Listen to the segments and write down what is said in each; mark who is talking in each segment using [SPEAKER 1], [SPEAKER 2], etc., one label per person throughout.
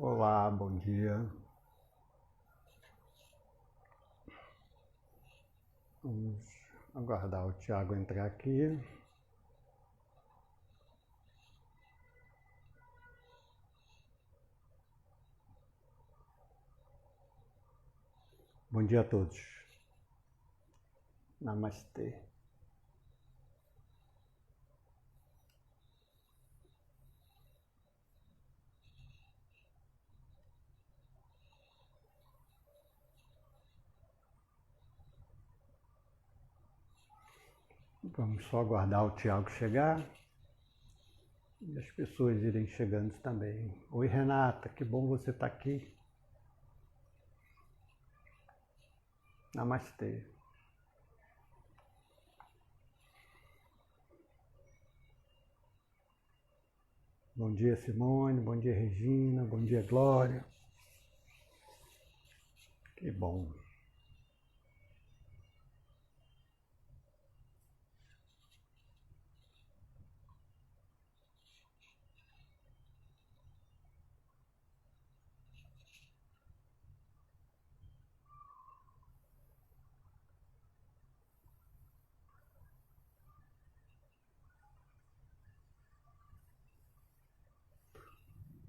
[SPEAKER 1] Olá, bom dia. Vamos aguardar o Tiago entrar aqui. Bom dia a todos. Namastê. Vamos só aguardar o Tiago chegar e as pessoas irem chegando também. Oi, Renata, que bom você estar aqui. Namastê. Bom dia, Simone, bom dia, Regina, bom dia, Glória. Que bom.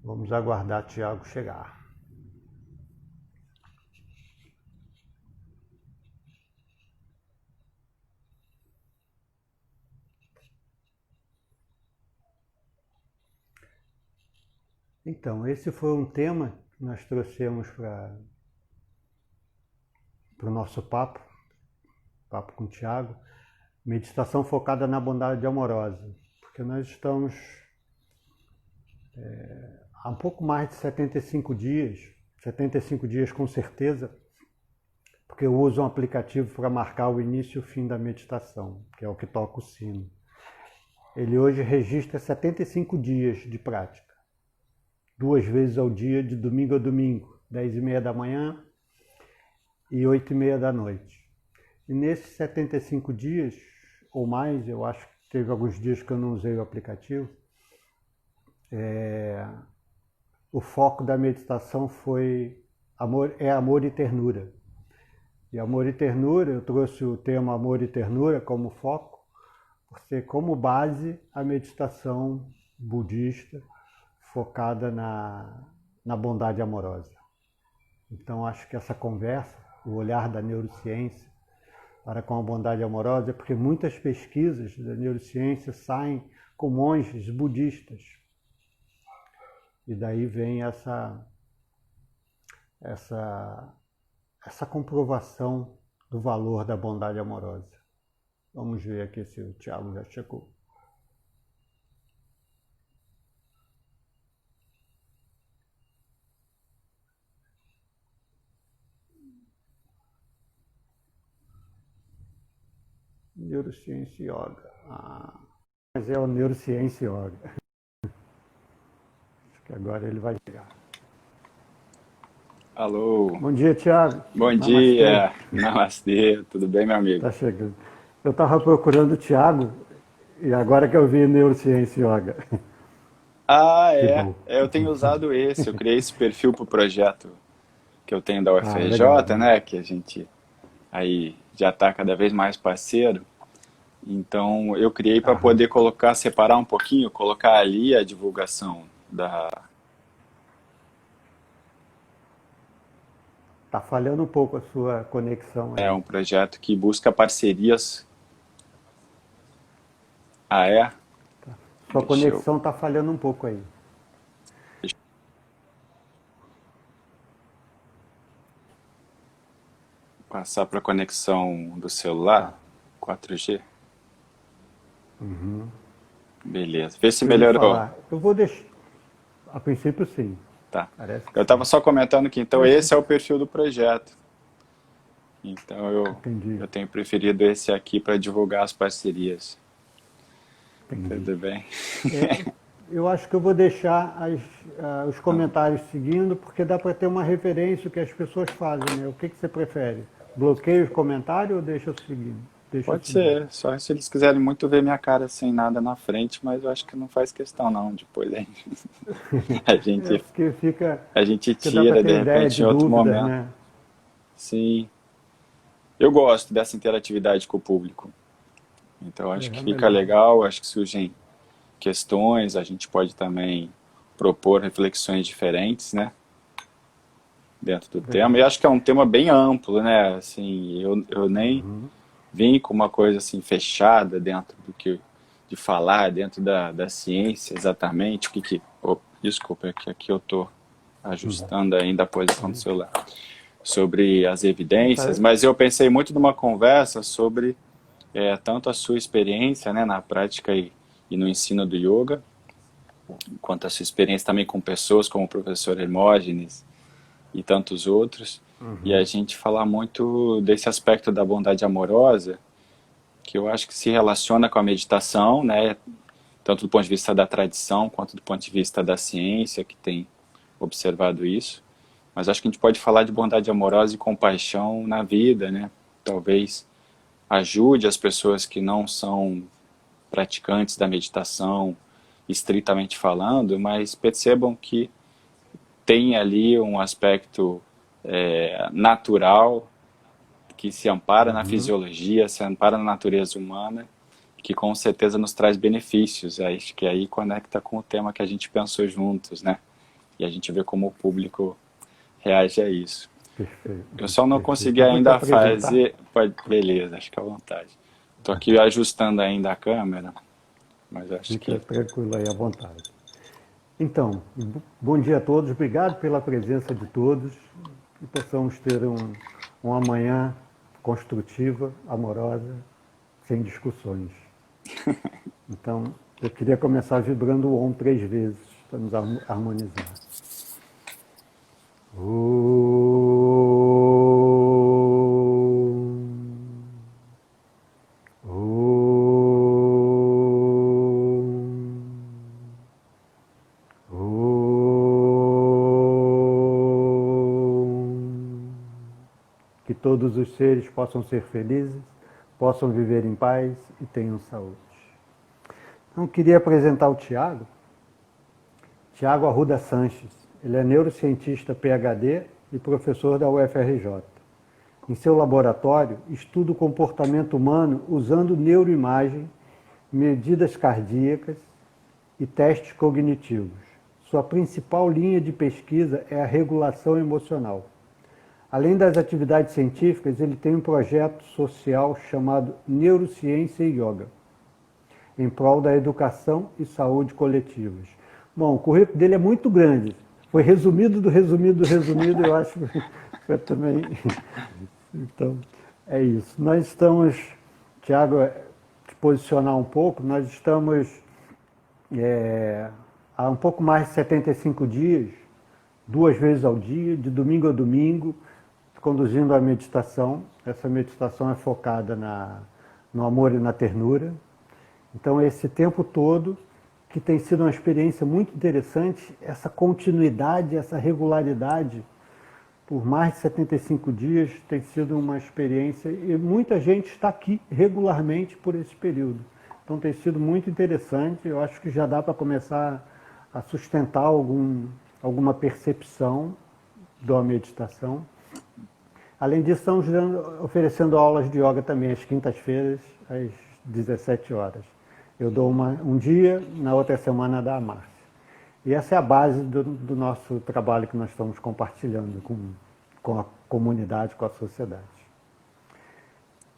[SPEAKER 1] Vamos aguardar o Tiago chegar. Então, esse foi um tema que nós trouxemos para o nosso papo com o Tiago, meditação focada na bondade amorosa, porque nós estamos há um pouco mais de 75 dias com certeza, porque eu uso um aplicativo para marcar o início e o fim da meditação, que é o que toca o sino. Ele hoje registra 75 dias de prática, 2 vezes ao dia, de domingo a domingo, 10h30 da manhã e 8h30 da noite. E nesses 75 dias, ou mais, eu acho que teve alguns dias que eu não usei o aplicativo, o foco da meditação foi amor e ternura. E amor e ternura, eu trouxe o tema amor e ternura como foco, por ser como base a meditação budista focada na bondade amorosa. Então acho que essa conversa, o olhar da neurociência para com a bondade amorosa, é porque muitas pesquisas da neurociência saem com monges budistas. E daí vem essa comprovação do valor da bondade amorosa. Vamos ver aqui se o Tiago já chegou. Neurociência Yoga. Mas é o Neurociência Yoga. Acho que agora ele vai chegar.
[SPEAKER 2] Alô.
[SPEAKER 1] Bom dia, Tiago.
[SPEAKER 2] Bom dia. Namastê. Tudo bem, meu amigo?
[SPEAKER 1] Tá chegando. Eu estava procurando o Tiago e agora que eu vi Neurociência Yoga.
[SPEAKER 2] Ah,
[SPEAKER 1] Que
[SPEAKER 2] é.
[SPEAKER 1] bom.
[SPEAKER 2] Eu tenho usado esse. Eu criei esse perfil pro projeto que eu tenho da
[SPEAKER 1] legal.
[SPEAKER 2] UFRJ, né? Que a gente aí já está cada vez mais parceiro. Então eu criei para poder separar um pouquinho, colocar ali a divulgação da...
[SPEAKER 1] Tá falhando um pouco a sua conexão aí.
[SPEAKER 2] É um projeto que busca parcerias. Ah, é?
[SPEAKER 1] Sua
[SPEAKER 2] Deixa
[SPEAKER 1] conexão tá falhando um pouco aí.
[SPEAKER 2] Passar para a conexão do celular, 4G. Beleza. Vê se melhorou.
[SPEAKER 1] Eu vou deixar. A princípio, sim.
[SPEAKER 2] Tá.
[SPEAKER 1] Parece que
[SPEAKER 2] Eu estava só comentando que então esse é o perfil do projeto. Então
[SPEAKER 1] Entendi.
[SPEAKER 2] eu tenho preferido esse aqui para divulgar as parcerias.
[SPEAKER 1] Entendi.
[SPEAKER 2] Tudo bem?
[SPEAKER 1] Eu acho que eu vou deixar os comentários seguindo, porque dá para ter uma referência o que as pessoas fazem, né? O que você prefere? Bloqueia os comentários ou deixa eu seguindo? deixa eu
[SPEAKER 2] Pode
[SPEAKER 1] subir.
[SPEAKER 2] ser, só se eles quiserem muito ver minha cara sem nada na frente, mas eu acho que não faz questão não, depois a
[SPEAKER 1] É
[SPEAKER 2] gente,
[SPEAKER 1] porque fica,
[SPEAKER 2] a gente
[SPEAKER 1] porque dá para
[SPEAKER 2] tira de
[SPEAKER 1] ter ideia
[SPEAKER 2] repente
[SPEAKER 1] de
[SPEAKER 2] em outro
[SPEAKER 1] dúvidas,
[SPEAKER 2] momento.
[SPEAKER 1] né?
[SPEAKER 2] Sim, eu gosto dessa interatividade com o público, então
[SPEAKER 1] É
[SPEAKER 2] acho que fica
[SPEAKER 1] melhor.
[SPEAKER 2] legal, acho que surgem questões, a gente pode também propor reflexões diferentes, né, dentro do tema, e
[SPEAKER 1] Legal.
[SPEAKER 2] acho que é um tema bem amplo, né, assim, eu nem
[SPEAKER 1] Uhum.
[SPEAKER 2] vim com uma coisa assim fechada dentro do que de falar dentro da ciência exatamente o desculpa, é que aqui eu estou
[SPEAKER 1] Uhum.
[SPEAKER 2] ajustando ainda a posição do
[SPEAKER 1] Aí,
[SPEAKER 2] celular sobre as
[SPEAKER 1] tá,
[SPEAKER 2] evidências, mas eu pensei muito numa conversa sobre tanto a sua experiência, né, na prática e no ensino do yoga, quanto a sua experiência também com pessoas como o professor Hermógenes e tantos outros, e a
[SPEAKER 1] uhum.
[SPEAKER 2] gente falar muito desse aspecto da bondade amorosa, que eu acho que se relaciona com a meditação, né, tanto do ponto de vista da tradição quanto do ponto de vista da ciência, que tem observado isso. Mas acho que a gente pode falar de bondade amorosa e compaixão na vida, né? Talvez ajude as pessoas que não são praticantes da meditação, estritamente falando, mas percebam que tem ali um aspecto natural que se ampara na
[SPEAKER 1] Uhum.
[SPEAKER 2] fisiologia, se ampara na natureza humana, que com certeza nos traz benefícios. Acho que aí conecta com o tema que a gente pensou juntos, né? E a gente vê como o público reage a isso. Eu
[SPEAKER 1] Perfeito,
[SPEAKER 2] só não
[SPEAKER 1] perfeito.
[SPEAKER 2] consegui
[SPEAKER 1] Eu vou te
[SPEAKER 2] ainda
[SPEAKER 1] apresentar.
[SPEAKER 2] fazer. Beleza, acho que é à vontade. Estou aqui ajustando ainda a câmera, mas acho
[SPEAKER 1] Fica
[SPEAKER 2] que.
[SPEAKER 1] tranquilo aí à vontade. Então, bom dia a todos. Obrigado pela presença de todos. Que possamos ter uma manhã construtiva, amorosa, sem discussões. Então, eu queria começar vibrando o Om 3 vezes, para nos harmonizar. Om. Om. Om. Que todos os seres possam ser felizes, possam viver em paz e tenham saúde. Então, eu queria apresentar o Tiago. Tiago Arruda Sanches. Ele é neurocientista PhD e professor da UFRJ. Em seu laboratório, estuda o comportamento humano usando neuroimagem, medidas cardíacas e testes cognitivos. Sua principal linha de pesquisa é a regulação emocional. Além das atividades científicas, ele tem um projeto social chamado Neurociência e Yoga, em prol da educação e saúde coletivas. Bom, o currículo dele é muito grande. Foi resumido do resumido do resumido, eu acho que foi também. Então, é isso. Nós estamos, Tiago, te posicionar um pouco, nós estamos há um pouco mais de 75 dias, 2 vezes ao dia, de domingo a domingo, conduzindo a meditação. Essa meditação é focada no amor e na ternura. Então, esse tempo todo, que tem sido uma experiência muito interessante, essa continuidade, essa regularidade, por mais de 75 dias, tem sido uma experiência e muita gente está aqui regularmente por esse período. Então, tem sido muito interessante. Eu acho que já dá para começar a sustentar alguma percepção da meditação. Além disso, estamos oferecendo aulas de yoga também, às quintas-feiras, às 17 horas. Eu dou um dia, na outra semana dá a Márcia. E essa é a base do nosso trabalho que nós estamos compartilhando com a comunidade, com a sociedade.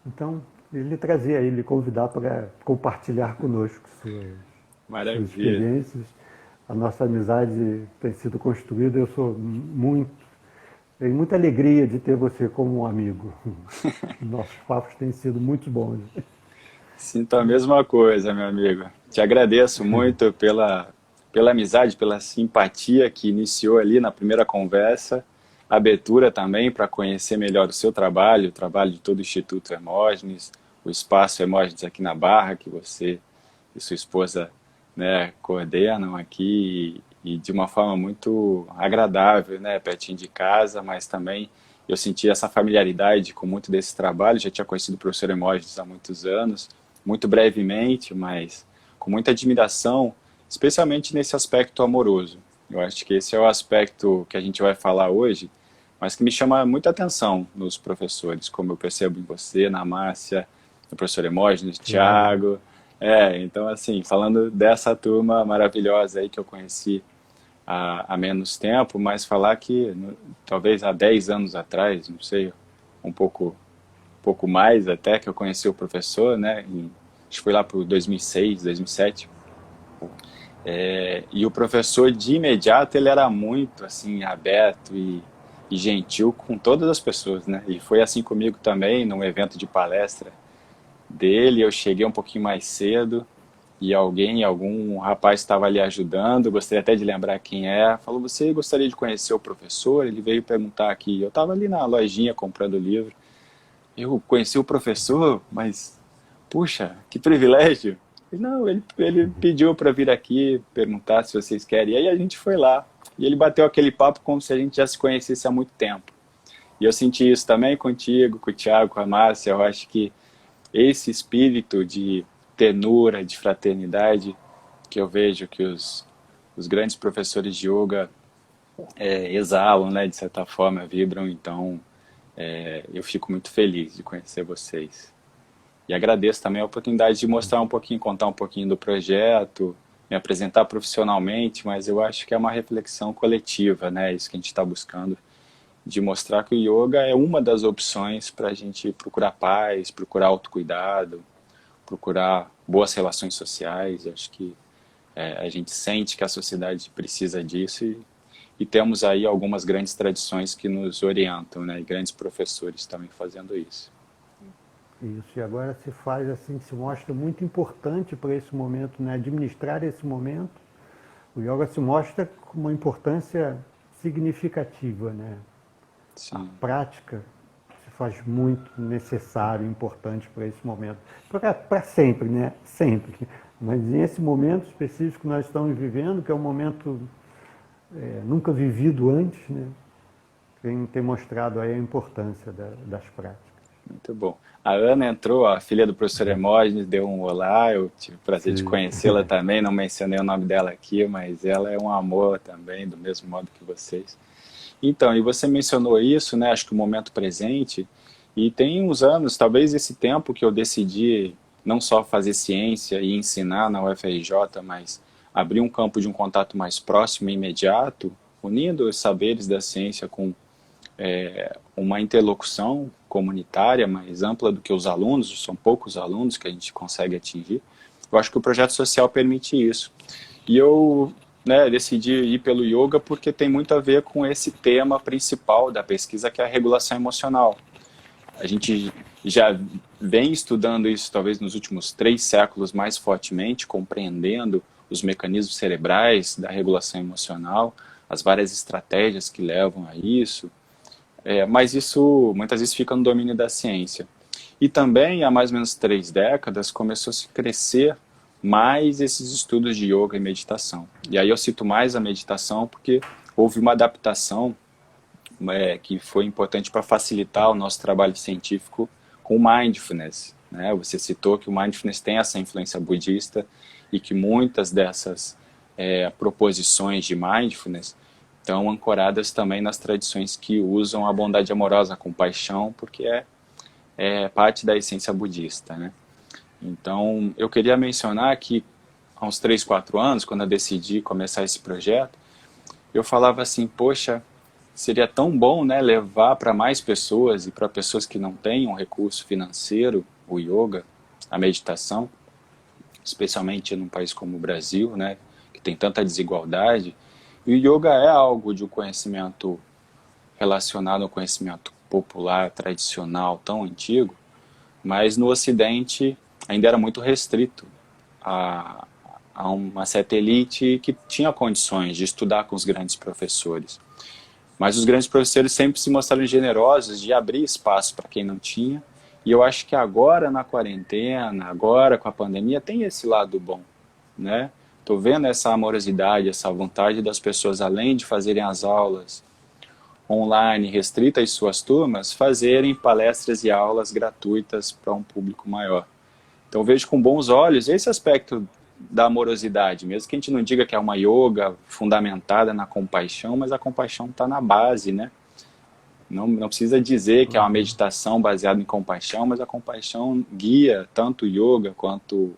[SPEAKER 1] Então, ele convidar para compartilhar conosco suas
[SPEAKER 2] Maravilha.
[SPEAKER 1] experiências. A nossa amizade tem sido construída, eu sou tenho muita alegria de ter você como um amigo. Nossos papos têm sido muito bons.
[SPEAKER 2] Sinto a mesma coisa, meu amigo. Te agradeço muito pela amizade, pela simpatia que iniciou ali na primeira conversa, a abertura também para conhecer melhor o seu trabalho, o trabalho de todo o Instituto Hermógenes, o Espaço Hermógenes aqui na Barra, que você e sua esposa, né, coordenam aqui e de uma forma muito agradável, né, pertinho de casa, mas também eu senti essa familiaridade com muito desse trabalho, já tinha conhecido o professor Hermógenes há muitos anos, muito brevemente, mas com muita admiração, especialmente nesse aspecto amoroso. Eu acho que esse é o aspecto que a gente vai falar hoje, mas que me chama muita atenção nos professores, como eu percebo em você, na Márcia, no professor Hermógenes,
[SPEAKER 1] Tiago.
[SPEAKER 2] Thiago. Então, assim, falando dessa turma maravilhosa aí que eu conheci há menos tempo, mas falar que talvez há 10 anos atrás, não sei, um pouco mais até, que eu conheci o professor, né? Acho que foi lá para 2006, 2007. E o professor, de imediato, ele era muito, assim, aberto e gentil com todas as pessoas, né? E foi assim comigo também, num evento de palestra dele. Eu cheguei um pouquinho mais cedo e algum rapaz estava ali ajudando, gostaria até de lembrar quem é, falou: você gostaria de conhecer o professor? Ele veio perguntar aqui. Eu estava ali na lojinha comprando livro. Eu conheci o professor, mas, puxa, que privilégio. Não, ele pediu para vir aqui perguntar se vocês querem. E aí a gente foi lá. E ele bateu aquele papo como se a gente já se conhecesse há muito tempo. E eu senti isso também contigo, com o Thiago, com a Márcia. Eu acho que esse espírito de ternura, de fraternidade, que eu vejo que os grandes professores de yoga exalam, né, de certa forma, vibram. Então, eu fico muito feliz de conhecer vocês. E agradeço também a oportunidade de mostrar um pouquinho, contar um pouquinho do projeto, me apresentar profissionalmente, mas eu acho que é uma reflexão coletiva, né? Isso que a gente está buscando, de mostrar que o yoga é uma das opções para a gente procurar paz, procurar autocuidado, procurar boas relações sociais. Eu acho que a gente sente que a sociedade precisa disso e temos aí algumas grandes tradições que nos orientam, né? E grandes professores também fazendo isso.
[SPEAKER 1] Isso, e agora se faz assim, se mostra muito importante para esse momento, né? Administrar esse momento. O yoga se mostra com uma importância significativa, né? A
[SPEAKER 2] Sim.
[SPEAKER 1] prática se faz muito necessário, importante para esse momento. Para sempre, né? Sempre. Mas nesse momento específico que nós estamos vivendo, que é um momento nunca vivido antes, né? Tem mostrado aí a importância das práticas.
[SPEAKER 2] Muito bom. A Ana entrou, a filha do professor Hermógenes, deu um olá, eu tive o prazer de
[SPEAKER 1] Sim.
[SPEAKER 2] conhecê-la também, não mencionei o nome dela aqui, mas ela é um amor também, do mesmo modo que vocês. Então, e você mencionou isso, né, acho que o momento presente, e tem uns anos, talvez esse tempo que eu decidi não só fazer ciência e ensinar na UFRJ, mas abrir um campo de um contato mais próximo e imediato, unindo os saberes da ciência com uma interlocução comunitária mais ampla do que os alunos, são poucos alunos que a gente consegue atingir. Eu acho que o projeto social permite isso. E eu, né, decidi ir pelo yoga porque tem muito a ver com esse tema principal da pesquisa, que é a regulação emocional. A gente já vem estudando isso talvez nos últimos 3 séculos mais fortemente, compreendendo os mecanismos cerebrais da regulação emocional, as várias estratégias que levam a isso, mas isso muitas vezes fica no domínio da ciência. E também, há mais ou menos 3 décadas, começou a se crescer mais esses estudos de yoga e meditação. E aí eu cito mais a meditação porque houve uma adaptação que foi importante para facilitar o nosso trabalho científico com o mindfulness, né? Você citou que o mindfulness tem essa influência budista e que muitas dessas proposições de mindfulness estão ancoradas também nas tradições que usam a bondade amorosa, a compaixão, porque é parte da essência budista, né? Então, eu queria mencionar que há uns 3, 4 anos, quando eu decidi começar esse projeto, eu falava assim, poxa, seria tão bom, né, levar para mais pessoas e para pessoas que não têm um recurso financeiro, o yoga, a meditação, especialmente num país como o Brasil, né, que tem tanta desigualdade. E o yoga é algo de um conhecimento relacionado ao conhecimento popular, tradicional, tão antigo, mas no Ocidente ainda era muito restrito a, a uma certa elite que tinha condições de estudar com os grandes professores. Mas os grandes professores sempre se mostraram generosos de abrir espaço para quem não tinha, e eu acho que agora na quarentena, agora com a pandemia, tem esse lado bom, né? Estou vendo essa amorosidade, essa vontade das pessoas, além de fazerem as aulas online, restrita às suas turmas, fazerem palestras e aulas gratuitas para um público maior. Então eu vejo com bons olhos esse aspecto da amorosidade, mesmo que a gente não diga que é uma yoga fundamentada na compaixão, mas a compaixão está na base, né? Não precisa dizer que é uma meditação baseada em compaixão, mas a compaixão guia tanto o yoga quanto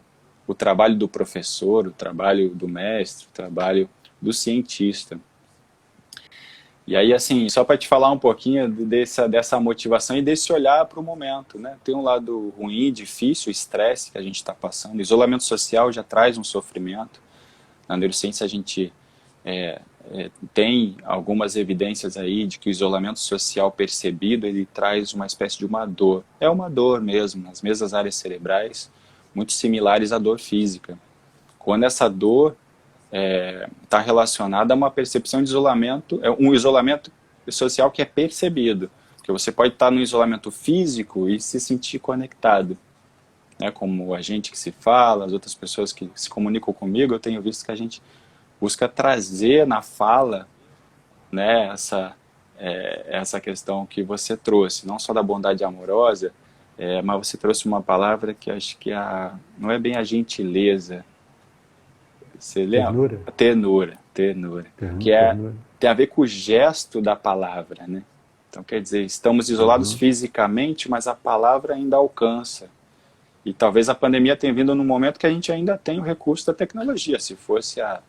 [SPEAKER 2] o trabalho do professor, o trabalho do mestre, o trabalho do cientista. E aí, assim, só para te falar um pouquinho dessa motivação e desse olhar para o momento, né? Tem um lado ruim, difícil, o estresse que a gente está passando. O isolamento social já traz um sofrimento. Na neurociência a gente tem algumas evidências aí de que o isolamento social percebido, ele traz uma espécie de uma dor. É uma dor mesmo, nas mesmas áreas cerebrais, muito similares à dor física. Quando essa dor está relacionada a uma percepção de isolamento, um isolamento social que é percebido. Porque você pode estar no isolamento físico e se sentir conectado. Né? Como a gente que se fala, as outras pessoas que se comunicam comigo, eu tenho visto que a gente busca trazer na fala, né, essa questão que você trouxe, não só da bondade amorosa, mas você trouxe uma palavra que acho que não é bem a gentileza. Você lembra?
[SPEAKER 1] Ternura.
[SPEAKER 2] Ternura. Que
[SPEAKER 1] Ternura.
[SPEAKER 2] tem a ver com o gesto da palavra, né? Então, quer dizer, estamos isolados fisicamente, mas a palavra ainda alcança. E talvez a pandemia tenha vindo num momento que a gente ainda tem o recurso da tecnologia. Se fosse há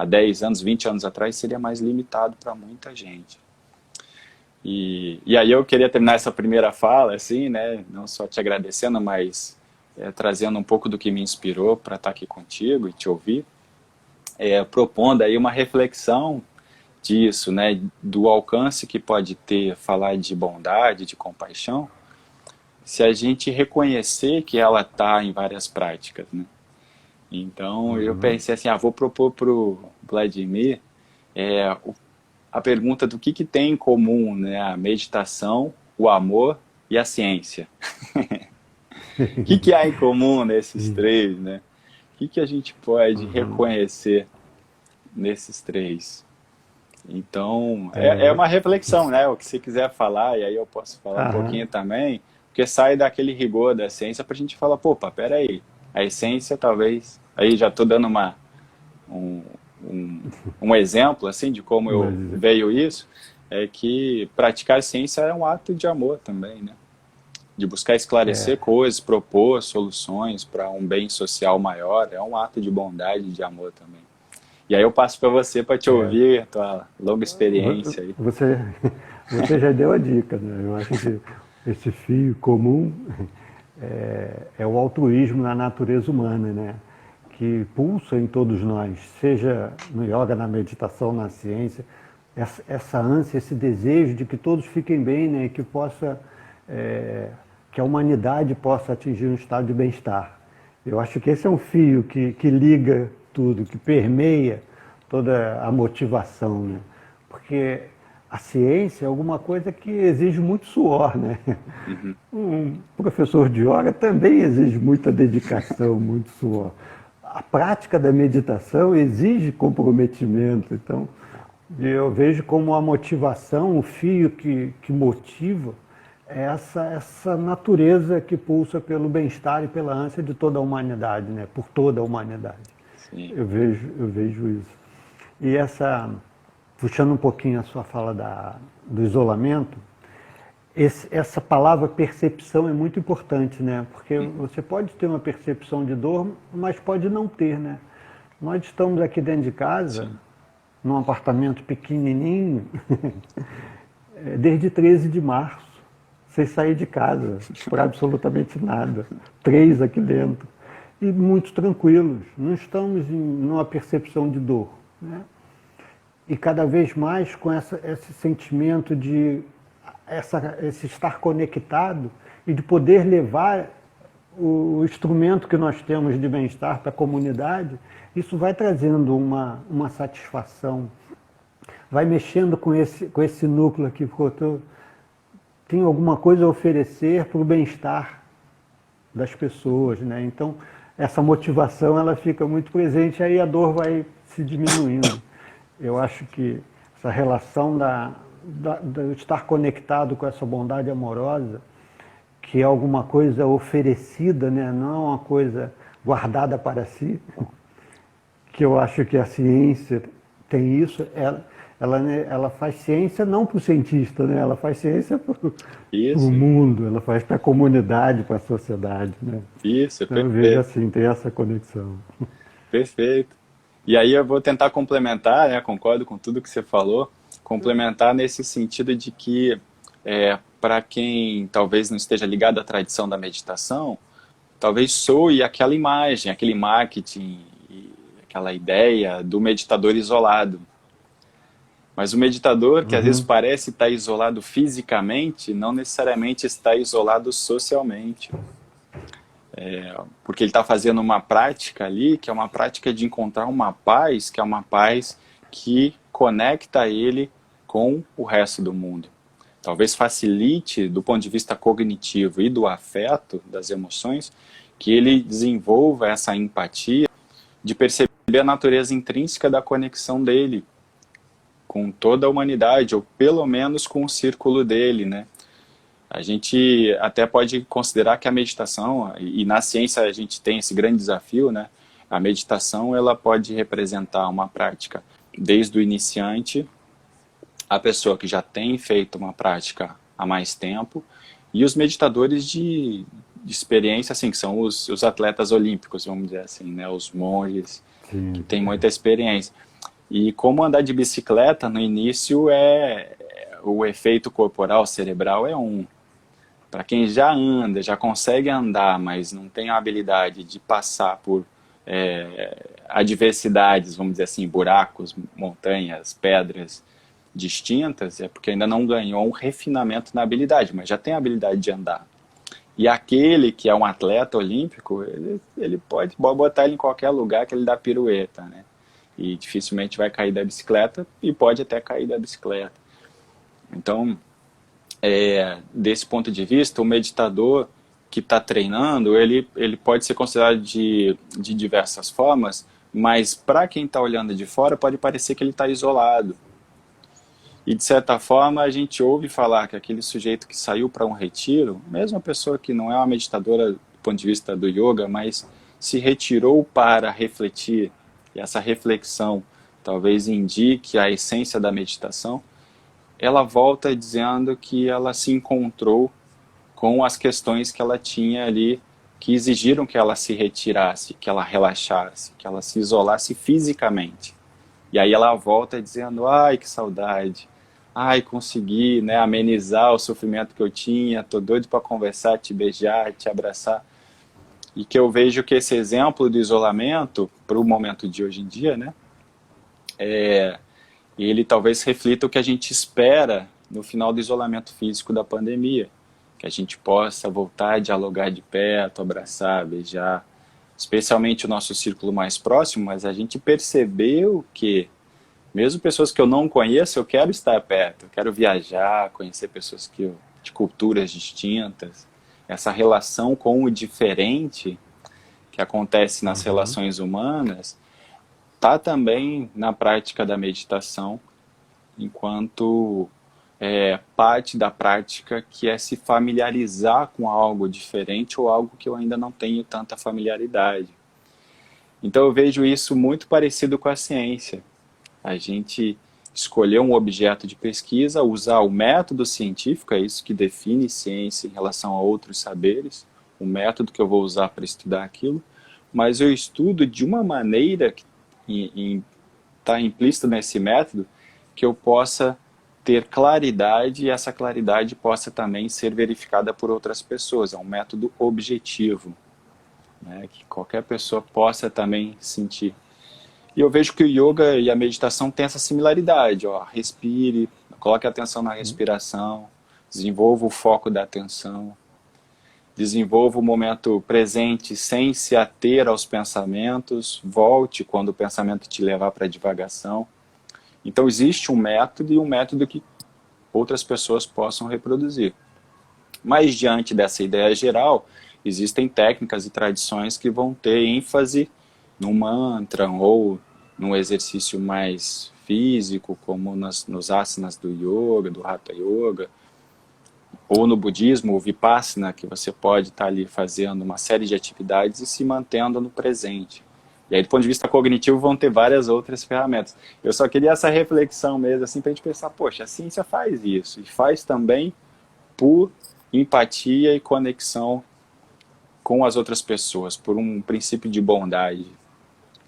[SPEAKER 2] 10 anos, 20 anos atrás, seria mais limitado para muita gente. E aí eu queria terminar essa primeira fala, assim, né? Não só te agradecendo, mas trazendo um pouco do que me inspirou para estar aqui contigo e te ouvir. Propondo aí uma reflexão disso, né, do alcance que pode ter falar de bondade, de compaixão, se a gente reconhecer que ela está em várias práticas, né? Então eu pensei assim, vou propor para o Vladimir a pergunta do que tem em comum, né, a meditação, o amor e a ciência. O que há em comum nesses três, né? O que a gente pode reconhecer nesses três? Então, é uma reflexão, né? O que você quiser falar, e aí eu posso falar um pouquinho também, porque sai daquele rigor da ciência pra gente falar, peraí, a essência talvez... Aí já estou dando um exemplo, assim, de como veio isso, é que praticar ciência é um ato de amor também, né? De buscar esclarecer coisas, propor soluções para um bem social maior, é um ato de bondade e de amor também. E aí eu passo para você para te ouvir, a tua longa experiência aí.
[SPEAKER 1] Você já deu a dica, né? Eu acho que esse fio comum é o altruísmo na natureza humana, né? Que pulsa em todos nós, seja no yoga, na meditação, na ciência, essa ânsia, esse desejo de que todos fiquem bem, né? Que a humanidade possa atingir um estado de bem-estar. Eu acho que esse é um fio que liga tudo, que permeia toda a motivação, né? Porque a ciência é alguma coisa que exige muito suor, né? Um professor de yoga também exige muita dedicação, muito suor. A prática da meditação exige comprometimento. Então, eu vejo como a motivação, o fio que motiva, é essa natureza que pulsa pelo bem-estar e pela ânsia de toda a humanidade, né? Por toda a humanidade.
[SPEAKER 2] Sim.
[SPEAKER 1] Eu vejo isso. E puxando um pouquinho a sua fala do isolamento, essa palavra percepção é muito importante, né? Porque você pode ter uma percepção de dor, mas pode não ter, né? Nós estamos aqui dentro de casa, num apartamento pequenininho, desde 13 de março. Sem sair de casa, por absolutamente nada. 3 aqui dentro. E muito tranquilos. Não estamos numa percepção de dor, né? E cada vez mais com esse sentimento de esse estar conectado e de poder levar o instrumento que nós temos de bem-estar para a comunidade, isso vai trazendo uma satisfação, vai mexendo com esse núcleo aqui, tem alguma coisa a oferecer para o bem-estar das pessoas, né? Então, essa motivação ela fica muito presente, aí a dor vai se diminuindo. Eu acho que essa relação de estar conectado com essa bondade amorosa, que é alguma coisa oferecida, né? Não é uma coisa guardada para si, que eu acho que a ciência tem isso. Ela faz ciência não para o cientista, né? Ela faz ciência para o
[SPEAKER 2] Isso,
[SPEAKER 1] mundo, ela faz para a comunidade, para a sociedade, né?
[SPEAKER 2] isso,
[SPEAKER 1] Então eu vejo
[SPEAKER 2] perfeito,
[SPEAKER 1] assim, tem essa conexão.
[SPEAKER 2] perfeito. E aí eu vou tentar complementar, né, concordo com tudo que você falou, complementar nesse sentido de que, para quem talvez não esteja ligado à tradição da meditação, talvez soe aquela imagem, aquele marketing, aquela ideia do meditador isolado. Mas o meditador, que às vezes
[SPEAKER 1] Uhum,
[SPEAKER 2] parece estar isolado fisicamente, não necessariamente está isolado socialmente. Porque ele está fazendo uma prática ali, que é uma prática de encontrar uma paz, que é uma paz que conecta ele com o resto do mundo. Talvez facilite, do ponto de vista cognitivo e do afeto, das emoções, que ele desenvolva essa empatia de perceber a natureza intrínseca da conexão dele com toda a humanidade, ou pelo menos com o círculo dele, né? A gente até pode considerar que a meditação, e na ciência a gente tem esse grande desafio, né? A meditação, ela pode representar uma prática desde o iniciante, a pessoa que já tem feito uma prática há mais tempo, e os meditadores de experiência, assim, que são os atletas olímpicos, vamos dizer assim, né? Os monges, que
[SPEAKER 1] sim.
[SPEAKER 2] têm muita experiência. E como andar de bicicleta, no início, o efeito corporal, cerebral é um. Para quem já anda, já consegue andar, mas não tem a habilidade de passar por adversidades, vamos dizer assim, buracos, montanhas, pedras distintas, é porque ainda não ganhou um refinamento na habilidade, mas já tem a habilidade de andar. E aquele que é um atleta olímpico, ele pode botar ele em qualquer lugar que ele dá pirueta, né? E dificilmente vai cair da bicicleta e pode até cair da bicicleta. Então, desse ponto de vista, o meditador que está treinando, ele pode ser considerado de diversas formas, mas para quem está olhando de fora, pode parecer que ele está isolado. E de certa forma, a gente ouve falar que aquele sujeito que saiu para um retiro, mesmo a pessoa que não é uma meditadora do ponto de vista do yoga, mas se retirou para refletir, e essa reflexão talvez indique a essência da meditação, ela volta dizendo que ela se encontrou com as questões que ela tinha ali, que exigiram que ela se retirasse, que ela relaxasse, que ela se isolasse fisicamente. E aí ela volta dizendo, ai, que saudade, ai, consegui, né, amenizar o sofrimento que eu tinha, tô doido para conversar, te beijar, te abraçar. E que eu vejo que esse exemplo do isolamento, para o momento de hoje em dia, né, ele talvez reflita o que a gente espera no final do isolamento físico da pandemia, que a gente possa voltar a dialogar de perto, abraçar, beijar, especialmente o nosso círculo mais próximo, mas a gente percebeu que, mesmo pessoas que eu não conheço, eu quero estar perto, eu quero viajar, conhecer pessoas de culturas distintas, essa relação com o diferente que acontece nas
[SPEAKER 1] Uhum.
[SPEAKER 2] relações humanas, está também na prática da meditação, enquanto parte da prática que é se familiarizar com algo diferente ou algo que eu ainda não tenho tanta familiaridade. Então eu vejo isso muito parecido com a ciência. A gente escolher um objeto de pesquisa, usar o método científico, é isso que define ciência em relação a outros saberes, o método que eu vou usar para estudar aquilo, mas eu estudo de uma maneira que está implícito nesse método, que eu possa ter claridade e essa claridade possa também ser verificada por outras pessoas. É um método objetivo, né, que qualquer pessoa possa também sentir. E eu vejo que o yoga e a meditação têm essa similaridade. Ó, respire, coloque a atenção na respiração, desenvolva o foco da atenção, desenvolva o momento presente sem se ater aos pensamentos, volte quando o pensamento te levar para a divagação. Então existe um método e um método que outras pessoas possam reproduzir. Mas diante dessa ideia geral, existem técnicas e tradições que vão ter ênfase no mantra ou num exercício mais físico, como nos asanas do yoga, do Hatha Yoga, ou no budismo, o Vipassana, que você pode estar ali fazendo uma série de atividades e se mantendo no presente. E aí, do ponto de vista cognitivo, vão ter várias outras ferramentas. Eu só queria essa reflexão mesmo, assim, para a gente pensar, poxa, a ciência faz isso, e faz também por empatia e conexão com as outras pessoas, por um princípio de bondade,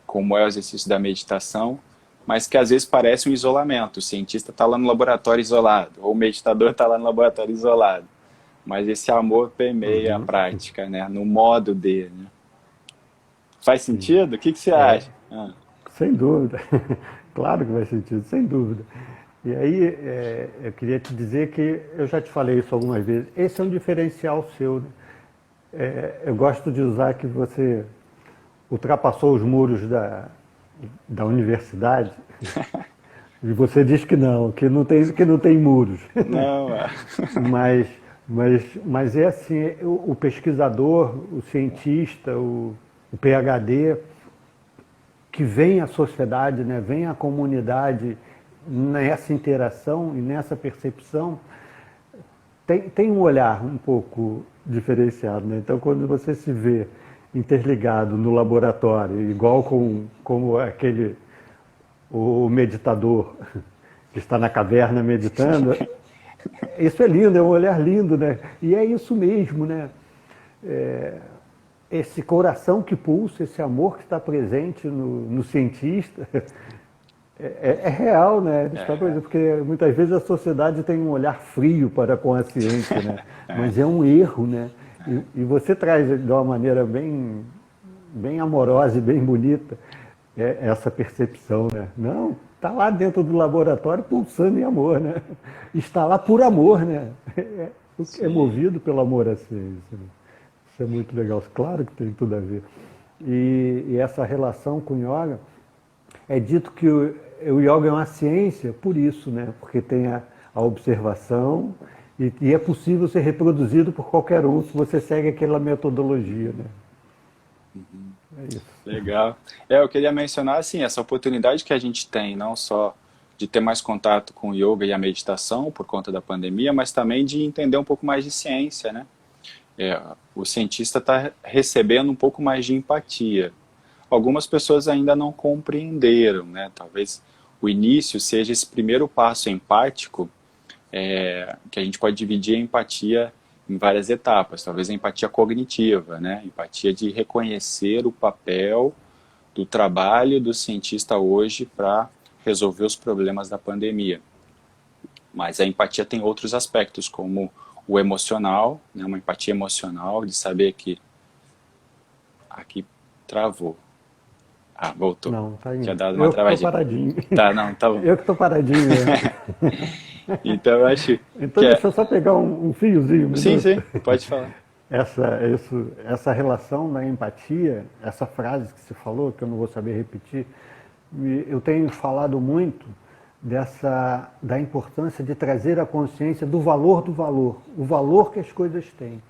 [SPEAKER 2] como é o exercício da meditação, mas que às vezes parece um isolamento. O cientista está lá no laboratório isolado, ou o meditador está lá no laboratório isolado. Mas esse amor permeia a prática, né? No modo de, né? Faz sentido? O que você acha?
[SPEAKER 1] Sem dúvida. Claro que faz sentido, sem dúvida. E aí, eu queria te dizer que, eu já te falei isso algumas vezes, esse é um diferencial seu, né? Eu gosto de usar que você ultrapassou os muros da universidade e você diz que não tem muros.
[SPEAKER 2] Não,
[SPEAKER 1] mas é assim, o pesquisador, o cientista, o PhD, que vem à sociedade, né, vem à comunidade nessa interação e nessa percepção, tem um olhar um pouco diferenciado, né? Então, quando você se vê interligado no laboratório, igual como o meditador que está na caverna meditando, isso é lindo, é um olhar lindo, né? E é isso mesmo, né? Esse coração que pulsa, esse amor que está presente no cientista, é real, né? Porque muitas vezes a sociedade tem um olhar frio para com a ciência, né? Mas é um erro, né? E você traz de uma maneira bem amorosa e bem bonita essa percepção, né? Não, está lá dentro do laboratório pulsando em amor, né? Está lá por amor, né? É movido pelo amor à ciência. Né? Isso é muito legal, claro que tem tudo a ver. E essa relação com o yoga, é dito que o yoga é uma ciência por isso, né? Porque tem a observação e é possível ser reproduzido por qualquer um se você segue aquela metodologia, né? É isso.
[SPEAKER 2] Legal. Eu queria mencionar assim, essa oportunidade que a gente tem, não só de ter mais contato com o yoga e a meditação por conta da pandemia, mas também de entender um pouco mais de ciência, né? O cientista está recebendo um pouco mais de empatia. Algumas pessoas ainda não compreenderam, né? Talvez o início seja esse primeiro passo empático, que a gente pode dividir a empatia em várias etapas. Talvez a empatia cognitiva, né? Empatia de reconhecer o papel do trabalho do cientista hoje para resolver os problemas da pandemia. Mas a empatia tem outros aspectos, como o emocional, né? Uma empatia emocional de saber que aqui travou. Voltou.
[SPEAKER 1] Não, tá indo.
[SPEAKER 2] Tinha dado uma travadinha.
[SPEAKER 1] Eu que tô paradinho.
[SPEAKER 2] Tá, não, tá bom.
[SPEAKER 1] Eu que tô paradinho, né?
[SPEAKER 2] Então eu acho
[SPEAKER 1] Então deixa eu só pegar um fiozinho.
[SPEAKER 2] Sim, pode falar.
[SPEAKER 1] Essa relação da empatia, essa frase que você falou, que eu não vou saber repetir, eu tenho falado muito da importância de trazer a consciência do valor, o valor que as coisas têm.